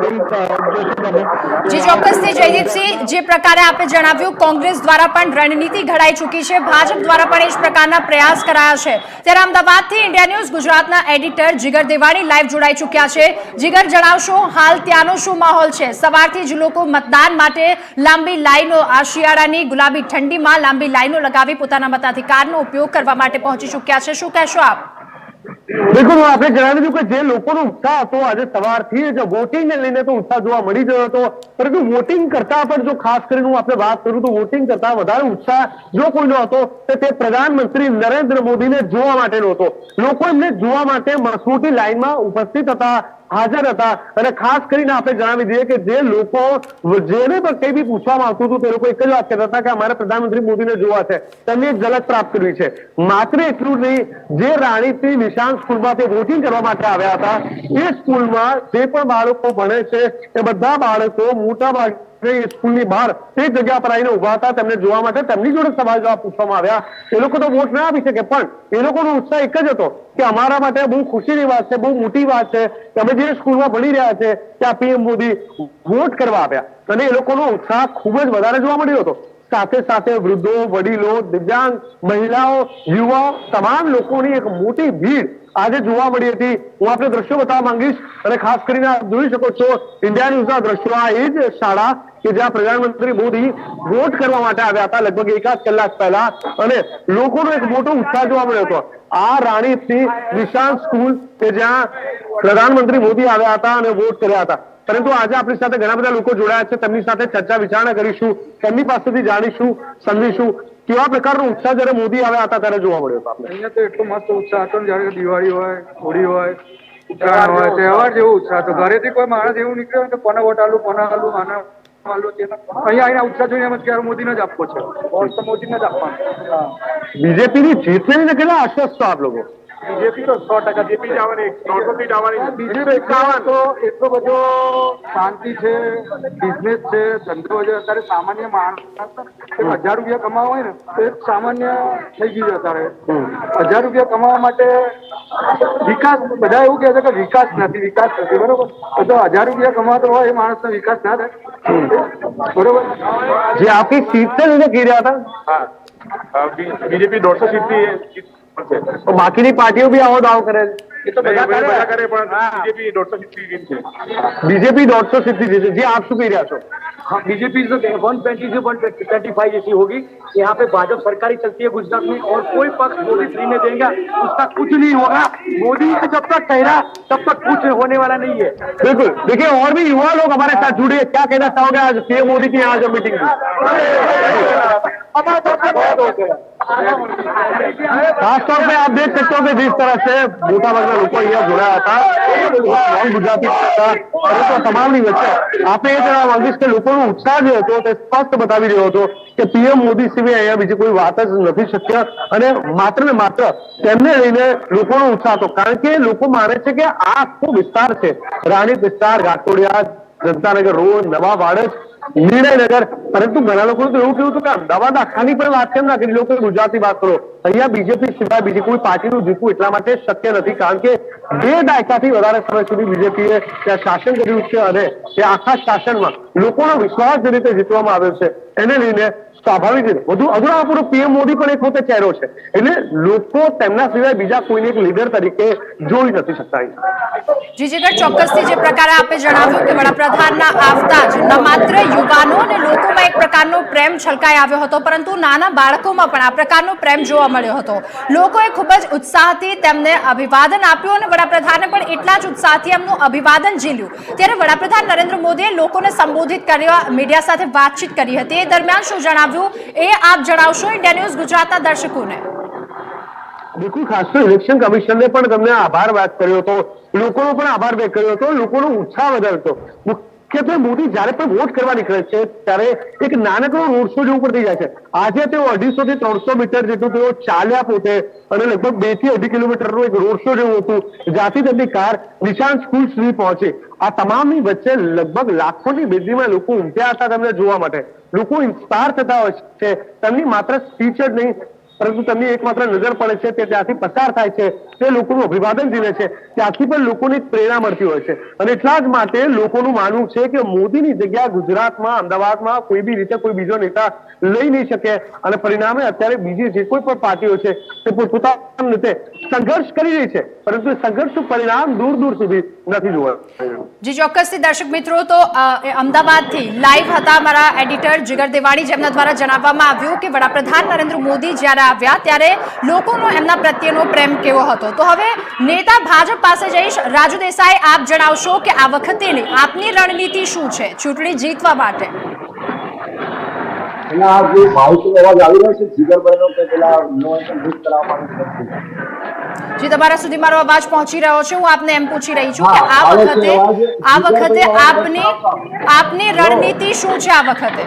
જોશો તમે. જી ચોક્કસથી જયદીપસિંહ, જે પ્રકારે આપે જણાવ્યું કોંગ્રેસ દ્વારા પણ રણનીતિ ઘડાઈ ચૂકી છે, ભાજપ દ્વારા પણ એ જ પ્રકારના પ્રયાસ કરાયા છે. ત્યારે અમદાવાદથી ઇન્ડિયા ન્યૂઝ ગુજરાતના એડિટર જીગર દેવાણી લાઈવ જોડાઈ ચૂક્યા છે. જીગર, જણાવશો હાલ ત્યાંનો શું માહોલ છે? સવારથી જ લોકો મતદાન માટે લાંબી લાઈનો, આ શિયાળાની ગુલાબી ઠંડીમાં લાંબી લાઈનો લગાવી પોતાના મતાધિકારનો ઉપયોગ કરવા માટે પહોંચી ચૂક્યા છે. શું કહેશો આપ? બિલકુલ, આપણે જણાવી દીધું કે જે લોકોનો ઉત્સાહ હતો આજે સવારથી જ વોટિંગને લઈને તો ઉત્સાહ જોવા મળી ગયો હતો, પરંતુ વોટિંગ કરતા પણ જો ખાસ કરીને હું આપણે વાત કરું તો વોટિંગ કરતા વધારે ઉત્સાહ જો કોઈનો હતો તો તે પ્રધાનમંત્રી નરેન્દ્ર મોદીને જોવા માટેનો હતો. લોકો એમને જોવા માટે મોટી લાઈનમાં ઉપસ્થિત હતા, હાજર હતા. અને ખાસ કરીને આપણે જણાવી દઈએ કે જે લોકો જેને પણ કઈ બી પૂછવામાં આવતું હતું તે લોકો એક જ વાત કહેતા હતા કે અમારે પ્રધાનમંત્રી મોદીને જોવા છે, તેમની એક ઝલક પ્રાપ્ત કરવી છે. માત્ર એટલું નહીં, જે રાણીપથી નિશાન સ્કૂલમાં તે વોટિંગ કરવા માટે આવ્યા હતા એ સ્કૂલમાં જે પણ બાળકો ભણે છે એ બધા બાળકો મોટા ભાગે સ્કૂલની બહાર તે જગ્યા પર આવીને ઉભા હતા તેમને જોવા માટે. તેમની જોડે સવાલ જવાબ પૂછવામાં આવ્યા. એ લોકો તો વોટ ના આપી શકે પણ એ લોકોનો ઉત્સાહ એક જ હતો કે અમારા માટે બહુ ખુશીની વાત છે, બહુ મોટી વાત છે કે અમે જે સ્કૂલમાં ભણી રહ્યા છે ત્યાં પીએમ મોદી વોટ કરવા આવ્યા. અને એ લોકોનો ઉત્સાહ ખૂબ જ વધારે જોવા મળ્યો હતો. સાથે સાથે વૃદ્ધો, વડીલો, દિવ્યાંગ, મહિલાઓ, યુવાઓ, તમામ લોકોની એક મોટી ભીડ આજે જોવા મળી હતી. હું આપને દ્રશ્યો બતાવવા માંગીશ અને ખાસ કરીને આપ જોઈ શકો છો ઇન્ડિયા ન્યૂઝના દ્રશ્યો. આ એ જ શાળા કે જ્યાં પ્રધાનમંત્રી મોદી વોટ કરવા માટે આવ્યા હતા લગભગ 1 કલાક પહેલા, અને લોકોનો એક મોટો ઉત્સાહ જોવા મળ્યો હતો. આ રાણીપથી નિશાન સ્કૂલ કે જ્યાં પ્રધાનમંત્રી મોદી આવ્યા હતા અને વોટ કર્યા હતા. પરંતુ આજે આપણી સાથે ઘણા બધા લોકો જોડાયા છે, તેમની સાથે ચર્ચા વિચારણા કરીશું, તેમની પાસેથી જાણીશું, સમજીશું કેવા પ્રકારનો ઉત્સાહ જયારે મોદી આવ્યા હતા ત્યારે જોવા મળ્યો હતો. આપણે અહીંયા તો એટલો મસ્ત ઉત્સાહ હતો ને જયારે દિવાળી હોય, હોળી હોય, ઉત્તરાયણ હોય, તહેવાર જેવો ઉત્સાહ હતો. ઘરેથી કોઈ માણસ એવું નીકળ્યો કે કોને વોટ આલું, કોને આલું, આના અહીંયા આવીને ઉત્સાહ જોઈને એમ કે મોદીને જ આપવો છે, વોટ તો મોદીને જ આપવાનો. બીજેપીની જીતને લઈને કેટલા આશ્વસ્ત છો આપ લોકો? બીજેપી તો 100% જીતી જ આવવાની, 100% આવવાની. બીજેપી તો એટલો બધો શાંતિ છે, બિઝનેસ છે, ધંધો છે. અત્યારે સામાન્ય માણસ 1000 રૂપિયા કમાવા હોય ને તો એક સામાન્ય થઈ ગયું છે. અત્યારે 1000 રૂપિયા કમાવા માટે વિકાસ, બધા એવું કહે છે કે વિકાસ નથી, બરોબર? તો 1000 રૂપિયા કમાતો હોય એ માણસનો વિકાસ ના થાય, બરોબર? જે આપની સીટ લઈને કહી રહ્યા હતા બીજેપી 150 સીટથી તો બાકીની પાર્ટીઓ બી આવો દાવો કરે છે. बीजेपी 150 सीट जीते. जी आप શું કહી રહ્યા છો? हाँ, बीजेपी 120 से 125 ऐसी होगी. यहाँ पे भाजपा सरकारी चलती है गुजरात में और कोई पक्ष मोदी फ्री में देगा उसका कुछ नहीं होगा. मोदी का जब तक कहना तब तक कुछ होने वाला नहीं है. बिल्कुल. देखिए और भी युवा लोग हमारे साथ जुड़े हैं. क्या कहना चाहोगे आज पीएम मोदी की यहाँ जो मीटिंग हुई? खास तौर पे आप देख सकते हो कि जिस तरह से मोटा भागना लोग અહીંયા જોડાયા હતા ગુજરાતી હતા તમામની વચ્ચે આપણે એ જણાવવા માંગીશ કે લોકોનો ઉત્સાહ જે હતો તે સ્પષ્ટ બતાવી રહ્યો હતો કે પીએમ મોદી સિવાય અહીંયા બીજી કોઈ વાત જ નથી શક્ય. અને માત્ર ને માત્ર તેમને લઈને લોકોનો ઉત્સાહ હતો કારણ કે લોકો માને છે કે આ આખો વિસ્તાર છે રાણીપ વિસ્તાર, ઘાટોડિયા, જનતાનગર રોડ, નવા વાડજ, નિર્ણયનગર. પરંતુ ઘણા લોકોનું તો એવું કેવું હતું કે અમદાવાદ આખાની પણ વાત કેમ ના કરી, લોકો ગુજરાતી વાત કરો. અહીંયા બીજેપી સિવાય બીજી કોઈ પાર્ટીનું જીતવું એટલા માટે શક્ય નથી કારણ કે 2 દાયકાથી વધારે સમય સુધી બીજેપીએ ત્યાં શાસન કર્યું છે અને તે આખા શાસનમાં લોકોનો વિશ્વાસ જે રીતે જીતવામાં આવ્યો છે એને લઈને સ્વાભાવિક રીતે વધુ અધૂરાપૂર્વક પીએમ મોદી પણ એક પોતે ચહેરો છે એટલે લોકો તેમના સિવાય બીજા કોઈને એક લીડર તરીકે જોઈ નથી શકતા. જી જીગર, ચોક્કસથી જે પ્રકારે આપે જણાવ્યું કે વડાપ્રધાનના આવતા જ ન માત્ર યુવાનો અને લોકોમાં એક પ્રકારનો પ્રેમ છલકાઈ આવ્યો હતો પરંતુ નાના બાળકોમાં પણ આ પ્રકારનો પ્રેમ જોવા મળ્યો હતો. લોકોએ ખૂબ જ ઉત્સાહથી તેમને અભિવાદન આપ્યું અને વડાપ્રધાને પણ એટલા જ ઉત્સાહથી એમનું અભિવાદન ઝીલ્યું. ત્યારે વડાપ્રધાન નરેન્દ્ર મોદીએ લોકોને સંબોધિત કરવા મીડિયા સાથે વાતચીત કરી હતી. એ દરમિયાન શું જણાવ્યું એ આપ જણાવશો ઇન્ડિયા ન્યૂઝ ગુજરાતના દર્શકોને? બિલકુલ, ખાસ તો ઇલેક્શન કમિશનને પણ તમને આભાર વ્યક્ત કર્યો હતો, લોકોનો પણ આભાર વ્યક્ત કર્યો હતો, લોકોનો ઉત્સાહ વધારતો. મુખ્યત્વે મોદી જ્યારે પણ વોટ કરવા નીકળે છે ત્યારે એક નાનકડો રોડ શો જેવું પણ થઈ જાય છે. આજે તેઓ 250 થી 300 મીટર જેટલું તેઓ ચાલ્યા પોતે અને લગભગ 2 થી 2.5 કિલોમીટરનું એક રોડ શો જેવું હતું, જ્યાંથી તેમની કાર નિશાન સ્કૂલ સુધી પહોંચી. આ તમામની વચ્ચે લગભગ લાખોની બેદરીમાં લોકો ઉમટ્યા હતા તેમને જોવા માટે. લોકો ઇન્સ્પાયર થતા હોય છે. તેમની માત્ર સ્પીચ જ નહીં પરંતુ તેમની એકમાત્ર નજર પડે છે તે ત્યાંથી પસાર થાય છે, તે લોકોનું અભિવાદન ઝીલે છે, ત્યાંથી પણ લોકોને પ્રેરણા મળતી હોય છે. અને એટલા જ માટે લોકોનું માનવું છે કે મોદીની જગ્યા ગુજરાતમાં, અમદાવાદમાં કોઈ બી રીતે કોઈ બીજો નેતા લઈ નહીં શકે. અને પરિણામે અત્યારે બીજી જે કોઈ પણ પાર્ટીઓ છે તે પોતપોતાની રીતે સંઘર્ષ કરી રહી છે, પરંતુ સંઘર્ષનું પરિણામ દૂર દૂર સુધી નથી જોવા. જી ચોક્કસથી દર્શક મિત્રો, તો અમદાવાદથી લાઈવ હતા અમારા એડિટર જીગર દેવાણી, જેમના દ્વારા જણાવવામાં આવ્યું કે વડાપ્રધાન નરેન્દ્ર મોદી જ્યારે આવ્યા ત્યારે લોકોનો એમના પ્રત્યેનો પ્રેમ કેવો હતો. તો હવે નેતા ભાજપ પાસે જઈશ. રાજુ દેસાઈ, આપ જણાવશો કે આ વખતેની આપની રણનીતિ શું છે ચૂંટણી જીતવા માટે? આ જે માહિતીનો અવાજ આવી રહ્યો છે જીગરભાઈનો કે પેલા ઇનોવેશન બુસ્ટ કરાવવાનું જી, તમારા સુધી મારો અવાજ પહોંચી રહ્યો છે. હું આપને એમ પૂછી રહી છું કે આ વખતે આપની રણનીતિ શું છે? આ વખતે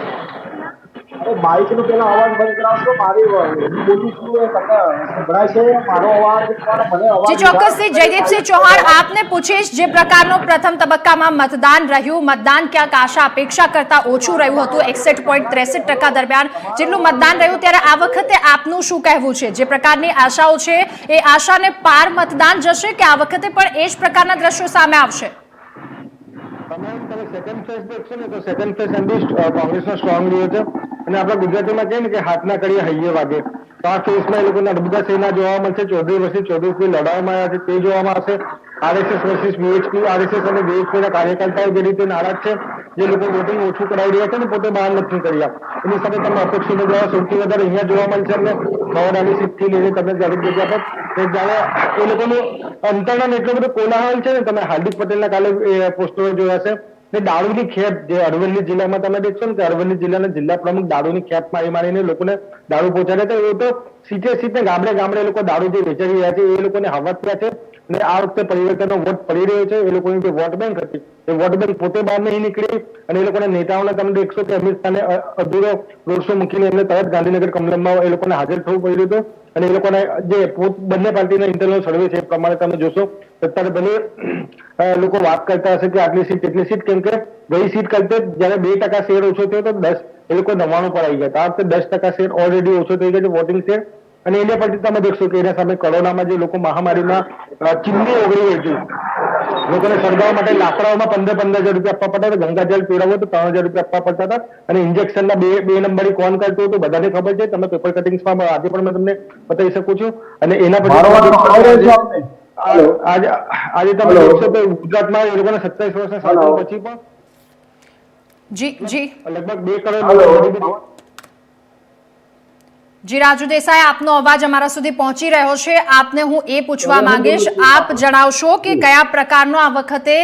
માઇકનો પેલા અવાજ બંધ કરાવશો? મારી હું બોલું છું એ સંભળાય છે મારો અવાજ? મને અવાજ જી ચોક્કસથી જયદીપસિંહ ચૌહાણ, આપને પૂછીશ જે પ્રકારનો પ્રથમ તબક્કામાં મતદાન રહ્યું, મતદાન ક્યાંક આશા અપેક્ષા કરતા ઓછું રહ્યું હતું, 61.63% દરમિયાન જેટલું મતદાન રહ્યું, ત્યારે આ વખતે આપનું શું કહેવું છે? જે પ્રકારની આશાઓ છે એ આશાને પાર મતદાન જશે કે આ વખતે પણ એ જ પ્રકારના દ્રશ્યો સામે આવશે? તમે સેકન્ડ ફેઝ દેખશો ને તો સેકન્ડ ફેઝ કોંગ્રેસનો સ્ટ્રોંગ રહ્યો છે. અને આપણા ગુજરાતીમાં કહે ને કે હાથના કડીએ હૈયે વાગે, તો આ કેસમાં એ લોકોના નર્મદા સેના જોવા મળશે. ચૌધરી વર્ષથી ચૌધરી લડાવવામાં આવ્યા છે તે જોવામાં આવશે. આરએસએસ વર્સિસ વીએચપી, આરએસએસ અને વીએચપીના કાર્યકર્તાઓ જે રીતે નારાજ છે, જે લોકો વોટિંગ ઓછું કરાવી રહ્યા છે ને પોતે બહાર નથી કર્યા, એની સાથે તમે અપક્ષી ઉમેદવાર સૌથી વધારે અહીંયા જોવા મળશે. અને બરોડાની સીટથી લઈને તમે દરેક જગ્યા પર જાણે એ લોકોનું અંતરનો એટલો બધો કોલાહલ છે ને. તમે હાર્દિક પટેલના કાલે પોસ્ટરો જોયા છે. દારૂની ખેપ જે અરવલ્લી જિલ્લામાં તમે દેખશો ને કે અરવલ્લી જિલ્લાના જિલ્લા પ્રમુખ દારૂની ખેપ મારીને લોકોને દારૂ પહોંચાડે છે. એ તો સીટે ગામડે ગામડે લોકો દારૂ જે વેચાઈ રહ્યા છે એ લોકોને હવા થયા છે. અને આ વખતે પરિવર્તનનો વોટ પડી રહ્યો છે. એ લોકોની જે વોટ બેંક હતી એ વોટ બેંક પોતે બહાર નહીં નીકળી. અને એ લોકોના નેતાઓને તમે દેખશો કે અમિત શાહને અધૂરો રોડ શો મૂકીને એમને તરત ગાંધીનગર કમલમમાં એ લોકોને હાજર થવું પડ્યું હતું. અને એ લોકોના જે બંને પાર્ટીના ઇન્ટરનલ સર્વે છે એ પ્રમાણે તમે જોશો અત્યારે ભલે લોકો વાત કરતા હશે કે આટલી સીટ એટલી સીટ, કેમ કે ગઈ સીટ કરતે જયારે 2% શેર ઓછો થયો તો 10 એ લોકો 99 પર આવી ગયા. આ વખતે 10% શેર ઓલરેડી ઓછો થઈ ગયો છે વોટિંગ શેર. અને એને પરથી તમે દેખશો કે એના સામે કોરોનામાં જે લોકો મહામારીમાં ચીમની ઓગળી હતી, લોકોને સળગાવવા માટે લાકડાઓમાં 15,000 રૂપિયા આપવા પડતા હતા, ગંગાજળ પીવડાવો તો 3,000 રૂપિયા આપવા પડતા હતા. અને ઇન્જેક્શનના બે નંબરી કોણ કરતું હતું બધાને ખબર છે. તમે પેપર કટિંગ્સમાં આજે પણ મેં તમને બતાવી શકું છું. અને એના પછી આજે તમે જોશો તો ગુજરાતમાં એ લોકોના 27 વર્ષના શાસન પછી પણ જી લગભગ 2 કરોડ. જી રાજુ દેસાઈ, આપનો અવાજ અમારા સુધી પહોંચી રહ્યો છે. આપને હું એ પૂછવા માંગીશ, આપ જણાવશો કે કયા પ્રકારનો આ વખતે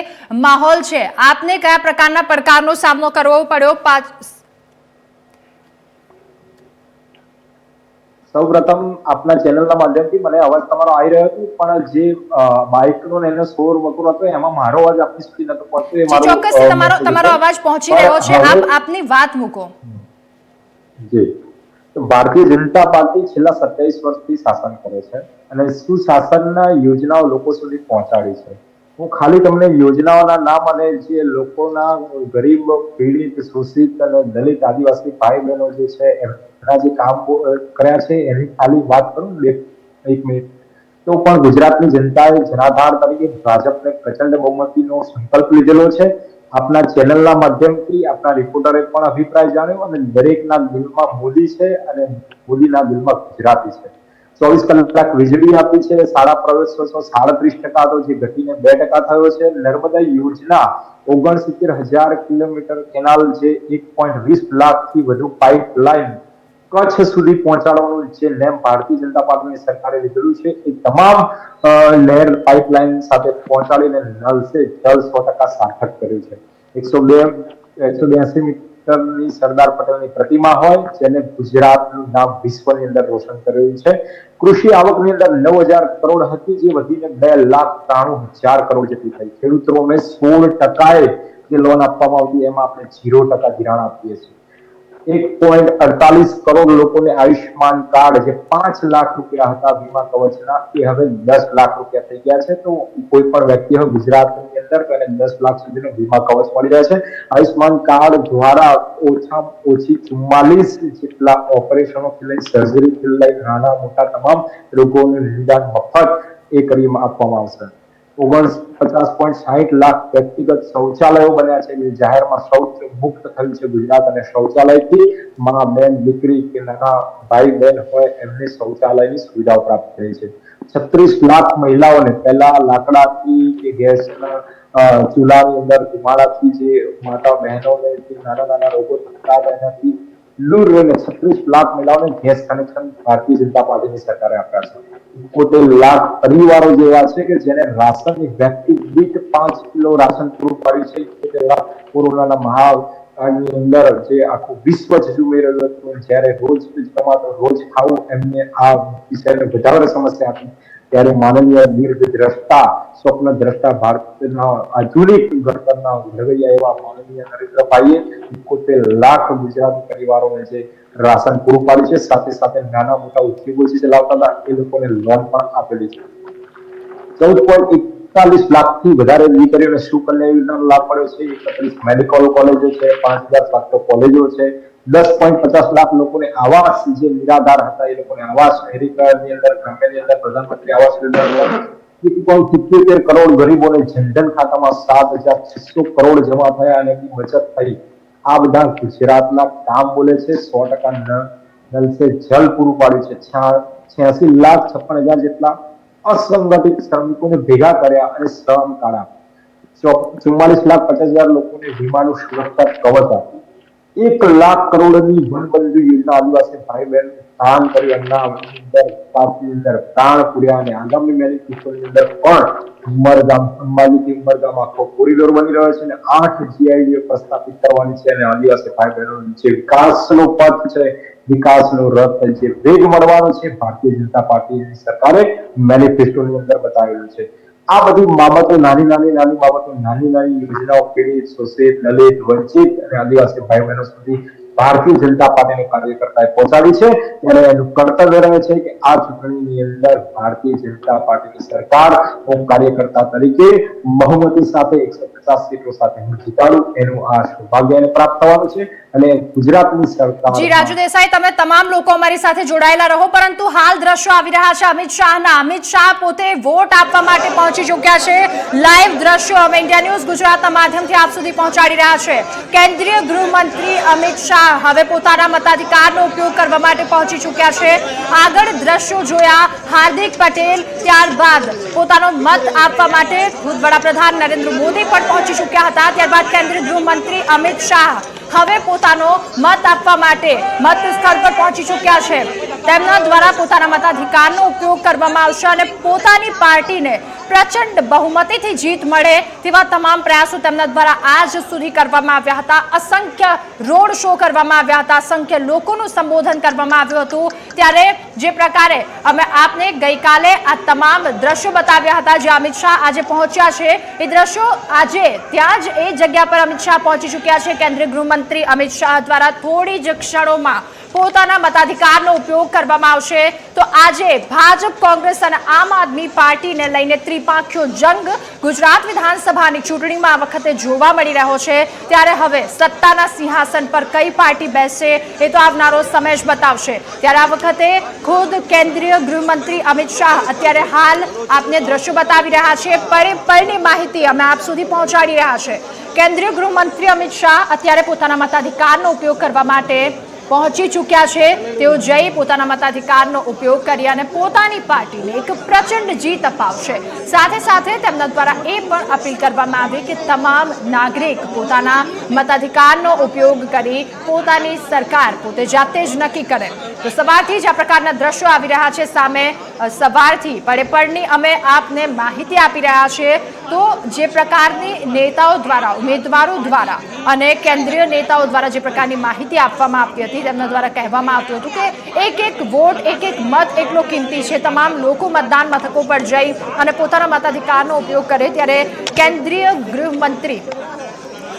માહોલ છે, આપને કયા પ્રકારના પડકારનો સામનો કરવો પડ્યો? સૌપ્રથમ આપના ચેનલના માધ્યમથી મને અવાજ તમારો આવી રહ્યો હતો, પણ જે બાઇકનો એનો શોર વકરો હતો એમાં મારો અવાજ આપની સુધી નતો પહોંચતો. એ મારો ચોક્કસથી તમારો અવાજ પહોંચી રહ્યો છે. આપ આપની વાત મૂકો. જી, ભારતીય જનતા પાર્ટી છેલ્લા 27 વર્ષથી શાસન કરે છે અને સુશાસનના યોજનાઓ લોકો સુધી પહોંચાડી છે. હું ખાલી તમને યોજનાઓના નામ અને જે લોકોના ગરીબ, પીડિત, શોષિત અને દલિત આદિવાસી ભાઈ બહેનો જે છે એમના જે કામ કર્યા છે એની ખાલી વાત કરું 1 મિનિટ, તો પણ ગુજરાતની જનતાએ જનાધાર તરીકે ભાજપને પ્રચંડ બહુમતીનો સંકલ્પ લીધેલો છે. આપના ચેનલના માધ્યમથી આપના રિપોર્ટરે પણ અભિપ્રાય જાણ્યો અને દરેકના દિલમાં મોદી છે અને મોદીના દિલમાં ગુજરાતી છે. 24 કલાક વીજળી આપી છે, શાળા પ્રવેશોત્સવ 37% હતો જે ઘટીને 2% થયો છે. નર્મદા યોજના 69,000 કિલોમીટર કેનાલ જે 1.20 લાખથી વધુ પાઇપલાઇન કચ્છ સુધી પહોંચાડવાનું જે નેમ ભારતીય જનતા પાર્ટીની સરકારે લીધેલું છે એ તમામ નહેર પાઇપલાઇન સાથે પહોંચાડીને નલ સે જલ 100% સાર્થક કર્યું છે. 182 મીટરની સરદાર પટેલની પ્રતિમા હોય, જેને ગુજરાતનું નામ વિશ્વની અંદર રોશન કર્યું છે. કૃષિ આવકની અંદર 9,000 કરોડ હતી, જે વધીને 2,93,000 કરોડ જેટલી થઈ. ખેડૂતોને 16% જે લોન આપવામાં આવતી એમાં આપણે 0% ધિરાણ આપીએ છીએ. 1.48 કરોડ લોકોને આયુષ્માન કાર્ડ જે 5 લાખ રૂપિયા હતા વીમા કવચના, એ હવે 10 લાખ રૂપિયા થઈ ગયા છે. તો કોઈ પણ વ્યક્તિ હોય ગુજરાતની અંદર તો એને 10 લાખ સુધીનો વીમા કવચ મળી રહે છે. આયુષ્માન કાર્ડ દ્વારા ઓછામાં ઓછી 44 જેટલા ઓપરેશનોથી લઈ સર્જરીથી લઈ નાના મોટા તમામ રોગોનું નિદાન મફત એ કરી આપવામાં આવશે. 49.60 લાખ વ્યક્તિગત શૌચાલયો બન્યા છે, જે જાહેરમાં શૌચ મુક્ત થયું છે ગુજરાત. અને શૌચાલયથી માં, બેન, દીકરી કે નાના ભાઈ બહેન હોય એમને શૌચાલયની સુવિધાઓ પ્રાપ્ત થઈ છે. 36 લાખ મહિલાઓને પહેલા લાકડાથી કે ગેસના ચૂલાની અંદર ધુમાડાથી જે માતા બહેનોને નાના નાના રોગો થતા હતા એનાથી દૂર રહીને 36 લાખ મહિલાઓને ગેસ કનેક્શન ભારતીય જનતા પાર્ટીની સરકારે આપ્યા છે. 71 લાખ પરિવારો જેવા છે કે જેને રાશન વ્યક્તિ દીઠ 5 કિલો રાશન પૂરું પાડ્યું છે. પહેલા કોરોનાના મહાકાળની અંદર જે આખું વિશ્વ ઝૂમી રહ્યું હતું, જ્યારે રોજ કમાતો રોજ ખાવું એમને આ વિષયને વધારે સમસ્યા હતી, ત્યારે માનનીય દીર્ઘદ્રષ્ટા સ્વપ્ન દ્રષ્ટા ભારતના આધુનિક ઘડતરના ઘડવૈયા એવા માનનીય નરેન્દ્રભાઈએ 71 લાખ ગુજરાતી પરિવારોને જે રાશન પૂરું પાડ્યું છે. સાથે સાથે નાના મોટા ઉદ્યોગો જે ચલાવતા હતા એ લોકોને લોન પણ આપેલી છે. 14.41 લાખથી વધારે દીકરીઓને સુકન્યા યોજનાનો લાભ મળ્યો છે. 31 મેડિકલ કોલેજો છે, 5,700 કોલેજો છે. 10.50 લાખ લોકોને આવાસ જે નિરાધાર હતા એ લોકોને આવાસ, શહેરીકરણની અંદર ગ્રામ્યની અંદર પ્રધાનમંત્રી આવાસ યોજના, 1.77 કરોડ ગરીબોને જનધન ખાતામાં 7,600 કરોડ જમા થયા અને એની બચત થઈ. આ બધા ગુજરાતના કામ બોલે છે. 100% નલ સે જલ પૂરું પાડ્યું છે. 86,56,000 જેટલા અસંગઠિત શ્રમિકોને ભેગા કર્યા અને શ્રમ કાર્ડ આપ્યા. 44,50,000 લોકોને વીમાનું સુરક્ષા કવચ આપ્યું. 1 લાખ કરોડની વનબંધુ યોજના આદિવાસી ભાઈ બહેન દાન કરી એમના અંદર પ્રાણ પૂર્યા. અને આગામી મેનિફેસ્ટોની અંદર પણ ઉમરગામ, અંબાજીથી ઉમરગામ આખો કોરિડોર બની રહ્યો છે અને 8 GIDO પ્રસ્થાપિત કરવાની છે. અને આદિવાસી ભાઈ બહેનોનો જે વિકાસનો પથ છે, વિકાસનો રથ જે વેગ મળવાનો છે, ભારતીય જનતા પાર્ટીની સરકારે મેનિફેસ્ટોની અંદર બતાવેલું છે. આ બધી બાબતો નાની નાની બાબતો, નાની નાની યોજનાઓ પીડિત, શોષિત, દલિત, વંચિત અને આદિવાસી ભાઈ બહેનો સુધી ભારતીય જનતા પાર્ટીના કાર્યકર્તાએ પહોંચાડી છે. ત્યારે એનું કર્તવ્ય રહે છે કે આ ચૂંટણીની અંદર ભારતીય જનતા પાર્ટીની સરકાર હું કાર્યકર્તા તરીકે બહુમતી સાથે 150 સીટો સાથે હું જીતાડું, એનું આ સૌભાગ્ય એને પ્રાપ્ત થવાનું છે. અને ગુજરાતની સરકાર જી રાજુ દેસાઈ, તમે તમામ લોકો અમારી સાથે જોડાયેલા રહો. પરંતુ હાલ દ્રશ્યો આવી રહ્યા છે અમિત શાહના. અમિત શાહ પોતે વોટ આપવા માટે પહોંચી ચૂક્યા છે. લાઈવ દ્રશ્યો અમે ઇન્ડિયા ન્યૂઝ ગુજરાતના માધ્યમથી આપ સુધી પહોંચાડી રહ્યા છે. કેન્દ્રીય ગૃહમંત્રી અમિત શાહ હવે પોતાના મતાધિકારનો ઉપયોગ કરવા માટે પહોંચી ચૂક્યા છે. આગળ દ્રશ્યો જોયા, હાર્દિક પટેલ ત્યારબાદ પોતાનો મત આપવા માટે ખુદ વડાપ્રધાન નરેન્દ્ર મોદી પણ પહોંચી ચૂક્યા હતા. ત્યારબાદ કેન્દ્રીય ગૃહમંત્રી અમિત શાહ હવે પોતાનો મત આપવા માટે મત સ્થળ પર પહોંચી ચૂક્યા છે. તેમના દ્વારા પોતાના મતાધિકારનો ઉપયોગ કરવામાં આવશે અને પોતાની પાર્ટીને પ્રચંડ બહુમતીથી જીત મળે તેવા તમામ પ્રયાસો તેમના દ્વારા આજ સુધી કરવામાં આવ્યા હતા. અસંખ્ય રોડ શો કરવામાં આવ્યા હતા, અસંખ્ય લોકોનું સંબોધન કરવામાં આવ્યું હતું. ત્યારે જે પ્રકારે અમે આપને ગઈકાલે આ તમામ દ્રશ્યો બતાવ્યા હતા જે અમિત શાહ આજે પહોંચ્યા છે, એ દ્રશ્યો આજે ત્યાં જ એ જગ્યા પર અમિત શાહ પહોંચી ચૂક્યા છે. કેન્દ્રીય ગૃહમંત્રી અમિત શાહ દ્વારા થોડી જ ક્ષણોમાં પોતાના મતાધિકારનો ઉપયોગ કરવામાં આવશે. તો આજે ભાજપ, કોંગ્રેસ અને આમ આદમી પાર્ટીને લઈને ત્રિપાંખીયો જંગ ગુજરાત વિધાનસભાની ચૂંટણીમાં આ વખતે જોવા મળી રહ્યો છે. ત્યારે હવે સત્તાના સિંહાસન પર કઈ પાર્ટી બેસશે એ તો આવનારો સમય જ બતાવશે. ત્યારે આ વખતે ખુદ કેન્દ્રીય ગૃહમંત્રી અમિત શાહ અત્યારે હાલ આપને દ્રશ્યો બતાવી રહ્યા છે. પળની માહિતી અમે આપ સુધી પહોંચાડી રહ્યા છે. કેન્દ્રીય ગૃહમંત્રી અમિત શાહ અત્યારે પોતાના મતાધિકારનો ઉપયોગ કરવા માટે પહોંચી ચૂક્યા છે તેઓ જઈ પોતાના મતાધિકારનો ઉપયોગ કરી અને પોતાની પાર્ટીને એક પ્રચંડ જીત અપાવશે. સાથે સાથે તેમના દ્વારા એ પણ અપીલ કરવામાં આવી કે તમામ નાગરિક પોતાના મતાધિકારનો ઉપયોગ કરી પોતાની સરકાર પોતે જાતે જ નક્કી કરે. તો સવારથી જ આ પ્રકારના દ્રશ્યો આવી રહ્યા છે સામે. સવારથી પડેપડની અમે આપને માહિતી આપી રહ્યા છીએ. તો જે પ્રકારની નેતાઓ દ્વારા, ઉમેદવારો દ્વારા અને કેન્દ્રીય નેતાઓ દ્વારા જે પ્રકારની માહિતી આપવામાં આવતી હતી, તેમના દ્વારા કહેવામાં આવતું હતું કે એક એક વોટ, એક એક મત એટલો કિંમતી છે. તમામ લોકો મતદાન મથકો પર જઈ અને પોતાના મતાધિકારનો ઉપયોગ કરે. ત્યારે કેન્દ્રીય ગૃહમંત્રી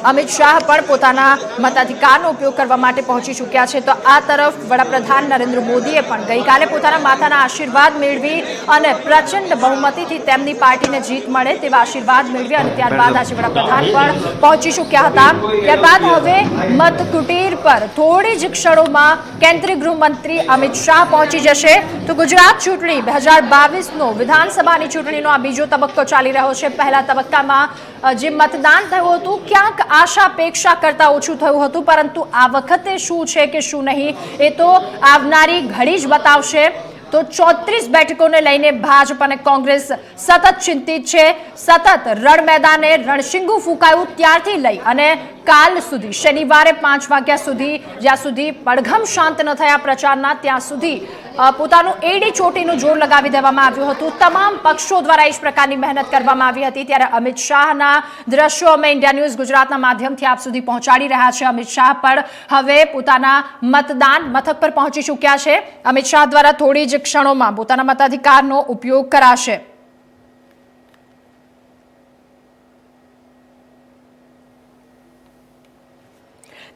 અમિત શાહ પણ પોતાના મતાધિકારનો ઉપયોગ કરવા માટે પહોંચી ચૂક્યા છે. તો આ તરફ વડાપ્રધાન નરેન્દ્ર મોદીએ પણ ગઈકાલે પોતાના માતાના આશીર્વાદ મેળવી અને પ્રચંડ બહુમતીથી તેમની પાર્ટીને જીત મળે તેવા આશીર્વાદ મેળવી અને ત્યારબાદ આજે વડાપ્રધાન પણ પહોંચી ચૂક્યા હતા. ત્યારબાદ હવે મતકુટીર પર થોડી જ ક્ષણોમાં કેન્દ્રીય ગૃહમંત્રી અમિત શાહ પહોંચી જશે. તો ગુજરાત ચૂંટણી 2022નો વિધાનસભાની ચૂંટણીનો આ બીજો તબક્કો ચાલી રહ્યો છે. પહેલા તબક્કામાં જે મતદાન થયું હતું ક્યાંક આશા અપેક્ષા કરતા ઓછું થયું હતું, પરંતુ આ વખતે શું છે કે શું નહીં એ તો આવનારી ઘડી જ બતાવશે. તો 34 બેઠકોને લઈને ભાજપ અને કોંગ્રેસ સતત ચિંતિત છે. સતત રણ મેદાને રણશીંગું ફૂંકાયું ત્યારથી લઈ અને કાલ સુધી શનિવારે 5 વાગ્યા સુધી, જ્યાં સુધી પડઘમ શાંત ન થયા પ્રચારના, ત્યાં સુધી પોતાનું એડી ચોટીનું જોર લગાવી દેવામાં આવ્યું હતું. તમામ પક્ષો દ્વારા એ જ પ્રકારની મહેનત કરવામાં આવી હતી. ત્યારે અમિત શાહના દ્રશ્યો અમે ઇન્ડિયા ન્યૂઝ ગુજરાતના માધ્યમથી આપ સુધી પહોંચાડી રહ્યા છે. અમિત શાહ પણ હવે પોતાના મતદાન મથક પર પહોંચી ચૂક્યા છે. અમિત શાહ દ્વારા થોડી જ ક્ષણોમાં પોતાના મતાધિકારનો ઉપયોગ કરાશે.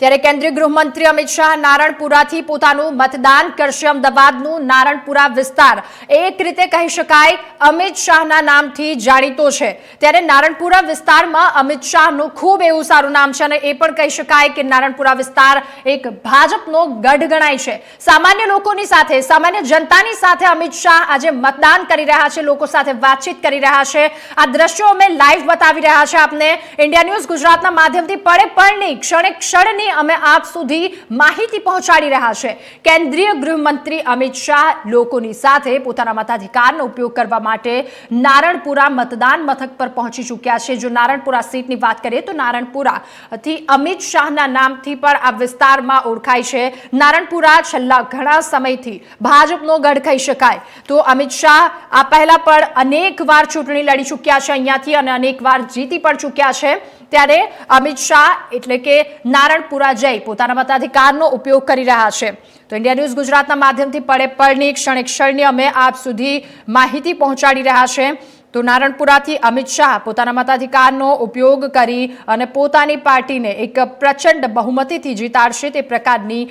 ત્યારે કેન્દ્રીય ગૃહમંત્રી અમિત શાહ નારણપુરાથી પોતાનું મતદાન કરશે. અમદાવાદનું નારણપુરા વિસ્તાર એક રીતે કહી શકાય અમિત શાહના નામથી જાણીતો છે. ત્યારે નારણપુરા વિસ્તારમાં અમિત શાહનું ખૂબ એવું સારું નામ છે અને એ પણ કહી શકાય કે નારણપુરા વિસ્તાર એક ભાજપનો ગઢ ગણાય છે. સામાન્ય લોકોની સાથે, સામાન્ય જનતાની સાથે અમિત શાહ આજે મતદાન કરી રહ્યા છે, લોકો સાથે વાતચીત કરી રહ્યા છે. આ દ્રશ્યો અમે લાઈવ બતાવી રહ્યા છે આપને ઇન્ડિયા ન્યૂઝ ગુજરાતના માધ્યમથી. પડે ક્ષણે ક્ષણની અમે આપ સુધી માહિતી પહોંચાડી રહ્યા છે. કેન્દ્રીય ગૃહમંત્રી અમિત શાહ લોકોની સાથે પોતાના મતાધિકારનો ઉપયોગ કરવા માટે નારણપુરા મતદાન મથક પર પહોંચી ચૂક્યા છે. જો નારણપુરા સીટની વાત કરીએ તો નારણપુરાથી અમિત શાહના નામથી પણ આ વિસ્તારમાં ઓળખાય છે. નારણપુરા છેલ્લા ઘણા સમયથી ભાજપનો ગઢ કહી શકાય. તો અમિત શાહ આ પહેલા પણ અનેક વાર ચૂંટણી લડી ચૂક્યા છે અહીંયાથી અને અનેક વાર જીતી પણ ચૂક્યા છે. ત્યારે અમિત શાહ એટલે કે નારણપુરા જઈ પોતાના મતાધિકારનો ઉપયોગ કરી રહ્યા છે. તો ઇન્ડિયા ન્યૂઝ ગુજરાતના માધ્યમથી પડે ક્ષણે ક્ષણની અમે આપ સુધી માહિતી પહોંચાડી રહ્યા છે. તો નારણપુરાથી અમિત શાહ પોતાના મતાધિકારનો ઉપયોગ કરી અને પોતાની પાર્ટીને એક પ્રચંડ બહુમતીથી જીતાડશે તે પ્રકારની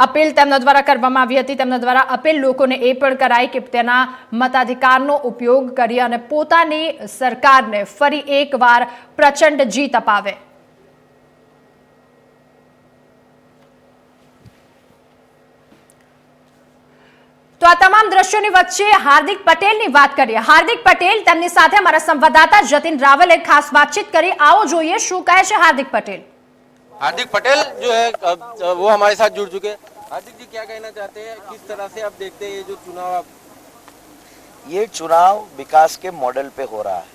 અપીલ તેમના દ્વારા કરવામાં આવી હતી. તેમના દ્વારા અપીલ લોકોને એ પણ કરાઈ કે તેના મતાધિકારનો ઉપયોગ કરી અને પોતાની સરકારને ફરી એકવાર પ્રચંડ જીત અપાવે. તો આ તમામ દ્રશ્યોની વચ્ચે હાર્દિક પટેલની વાત કરીએ. હાર્દિક પટેલ તેમની સાથે અમારા સંવાદદાતા જતિન રાવલે ખાસ बातचीत કરી. आओ જોઈએ શું કહે છે હાર્दिक पटेल. हार्दिक पटेल जो है वो हमारे साथ जुड़ चुके हैं. हार्दिक जी क्या कहना चाहते हैं, किस तरह से आप देखते हैं ये जो चुनाव? ये चुनाव विकास के मॉडल पे हो रहा है.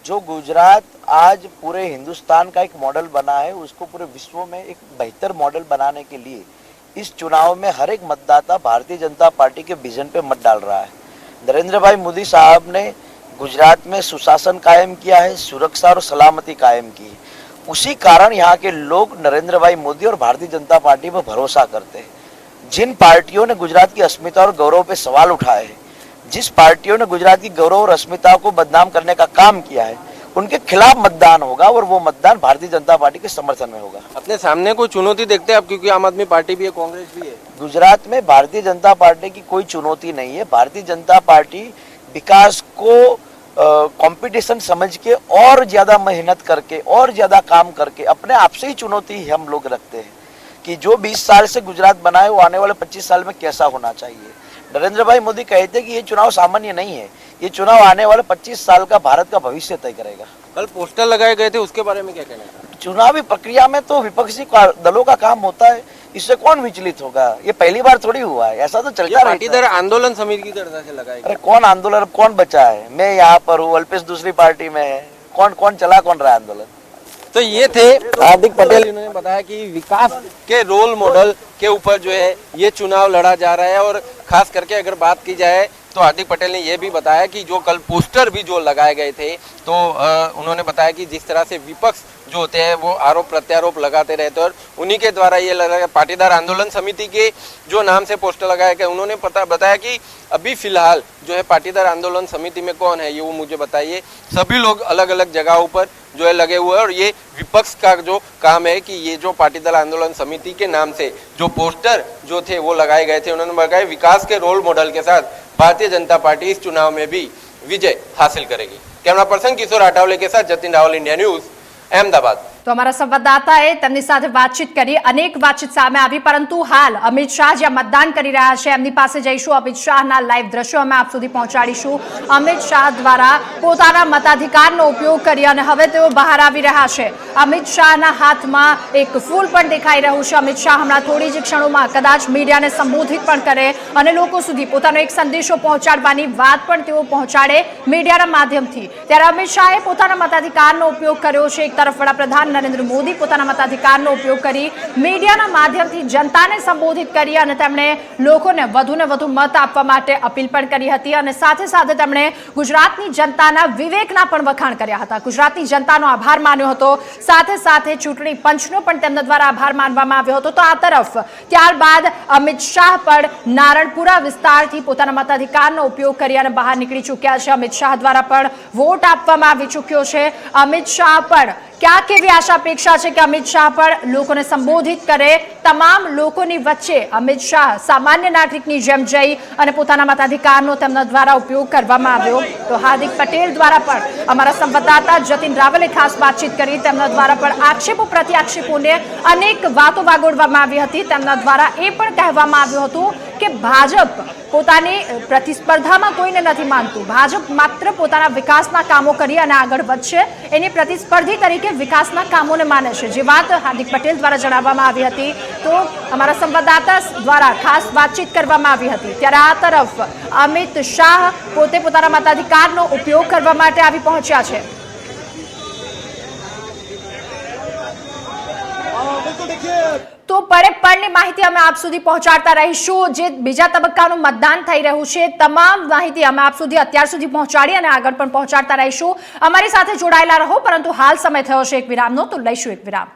जो गुजरात आज पूरे हिंदुस्तान का एक मॉडल बना है, उसको पूरे विश्व में एक बेहतर मॉडल बनाने के लिए इस चुनाव में हर एक मतदाता भारतीय जनता पार्टी के विजन पे मत डाल रहा है. नरेंद्र भाई मोदी साहब ने गुजरात में सुशासन कायम किया है, सुरक्षा और सलामती कायम की है. उसी कारण यहाँ के लोग नरेंद्र भाई मोदी और भारतीय जनता पार्टी पर भरोसा करते हैं. जिन पार्टियों ने गुजरात की अस्मिता और गौरव पे सवाल उठाए हैं, जिस पार्टियों ने गुजरात की गौरव और अस्मिता को बदनाम करने का काम किया है, उनके खिलाफ मतदान होगा और वो मतदान भारतीय जनता पार्टी के समर्थन में होगा. अपने सामने कोई चुनौती देखते हैं आप, क्योंकि आम आदमी पार्टी भी है, कांग्रेस भी है. गुजरात में भारतीय जनता पार्टी की कोई चुनौती नहीं है. भारतीय जनता पार्टी विकास को कंपटीशन समझ के और ज्यादा मेहनत करके और ज्यादा काम करके अपने आप से ही चुनौती हम लोग रखते हैं कि जो 20 साल से गुजरात बना है वो आने वाले 25 साल में कैसा होना चाहिए. नरेंद्र भाई मोदी कहते हैं कि ये चुनाव सामान्य नहीं है, ये चुनाव आने वाले 25 साल का भारत का भविष्य तय करेगा. कल पोस्टर लगाए गए थे, उसके बारे में क्या कहना है? चुनावी प्रक्रिया में तो विपक्षी दलों का काम होता है. इससे कौन विचलित होगा? ये पहली बार थोड़ी हुआ है, ऐसा तो चलता रहता है। पाटीदार आंदोलन समिति की तरफ से लगाई अरे कौन आंदोलन, अब कौन बचा है? मैं यहाँ पर हूँ, अल्पेश दूसरी पार्टी में है, कौन चला कौन रहा है आंदोलन? तो ये थे हार्दिक पटेल, इन्होंने बताया कि विकास के रोल मॉडल के ऊपर जो है ये चुनाव लड़ा जा रहा है। और खास करके अगर बात की जाए तो हार्दिक पटेल ने ये भी बताया कि जो कल पोस्टर भी जो लगाए गए थे, तो उन्होंने बताया कि जिस तरह से विपक्ष जो होते हैं वो आरोप प्रत्यारोप लगाते रहते हैं और उन्हीं के द्वारा ये लगा पाटीदार आंदोलन समिति के जो नाम से पोस्टर लगाए गए। उन्होंने बताया कि अभी फिलहाल जो है पाटीदार आंदोलन समिति में कौन है ये वो मुझे बताइए। सभी लोग अलग अलग जगहों पर जो है लगे हुए हैं और ये विपक्ष का जो काम है कि ये जो पाटीदार आंदोलन समिति के नाम से जो पोस्टर जो थे वो लगाए गए थे। उन्होंने बताया विकास के रोल मॉडल के साथ भारतीय जनता पार्टी इस चुनाव में भी विजय हासिल करेगी। कैमरा पर्सन किशोर आठावले के साथ जतिन रावल, इंडिया न्यूज, अहमदाबाद। તો અમારા સંવાદદાતાએ તેમની સાથે વાતચીત કરી, અનેક વાતચીત સામે આવી, પરંતુ હાલ અમિત શાહ જ્યાં મતદાન કરી રહ્યા છે એમની પાસે જઈશું, અમિત શાહના લાઈવ દ્રશ્યો અમે આપ સુધી પહોંચાડીશું। અમિત શાહ દ્વારા પોતાના મતાધિકારનો ઉપયોગ કરી અને હવે તેઓ બહાર આવી રહ્યા છે। અમિત શાહના હાથમાં એક ફૂલ પણ દેખાઈ રહ્યું છે। અમિત શાહ હમણાં થોડી જ ક્ષણોમાં કદાચ મીડિયાને સંબોધિત પણ કરે અને લોકો સુધી પોતાનો એક સંદેશો પહોંચાડવાની વાત પણ તેઓ પહોંચાડે મીડિયાના માધ્યમથી। ત્યારે અમિત શાહે પોતાના મતાધિકારનો ઉપયોગ કર્યો છે। એક તરફ વડાપ્રધાન નરેન્દ્ર મોદી પોતાના મતાધિકારનો ઉપયોગ કરી મીડિયાના માધ્યમથી જનતાને સંબોધિત કરી અને તેમણે લોકોને વધુને વધુ મત આપવા માટે અપીલ પણ કરી હતી અને સાથે સાથે તેમણે ગુજરાતની જનતાના વિવેકના પણ વખાણ કર્યા હતા। ગુજરાતની જનતાનો આભાર માન્યો હતો, સાથે સાથે ચૂંટણી પંચનો પણ તેમના દ્વારા આભાર માનવામાં આવ્યો હતો। તો આ તરફ ત્યારબાદ અમિત શાહ પણ નારણપુરા વિસ્તારથી પોતાના મતાધિકારનો ઉપયોગ કરી અને બહાર નીકળી ચૂક્યા છે। અમિત શાહ દ્વારા પણ વોટ આપવામાં આવી ચૂક્યો છે। અમિત શાહ પણ क्या केवी आशा अपेक्षा है कि अमित शाह पर लोगों ने संबोधित करे, तमाम लोगों की वच्चे अमित शाह सामान्य नागरिकनी जेम जई अने पोताना मताधिकारनो तेमना द्वारा उपयोग करवामां आव्यो। तो हार्दिक पटेल द्वारा पण अमारा संवाददाता जतिन रावले खास बातचीत करी, तेमना द्वारा पण आक्षेपो प्रत्याक्षेपोने अनेक वातो वागोळवामां आवी हती। तेमना द्वारा ए पण कहेवामां आव्युं हतुं કે ભાજપ પોતાની પ્રતિસ્પર્ધામાં કોઈને નથી માનતું, ભાજપ માત્ર પોતાના વિકાસના કામો કરી અને આગળ વધશે એની પ્રતિસ્પર્ધી તરીકે વિકાસના કામોને માને છે, જે વાત હાર્દિક પટેલ દ્વારા જણાવવામાં આવી હતી। તો અમારા સંવાદદાતા દ્વારા ખાસ વાતચીત કરવામાં આવી હતી। ત્યારે આ તરફ અમિત શાહ પોતે પોતાના મતાધિકારનો ઉપયોગ કરવા માટે આવી પહોંચ્યા છે। તો પળે પળની માહિતી અમે આપ સુધી પહોંચાડતા રહીશું। જે બીજા તબક્કાનું મતદાન થઈ રહ્યું છે તમામ માહિતી અમે આપ સુધી અત્યાર સુધી પહોંચાડી અને આગળ પણ પહોંચાડતા રહીશું। અમારી સાથે જોડાયેલા રહો, પરંતુ હાલ સમય થયો છે એક વિરામનો, તો લઈશું એક વિરામ।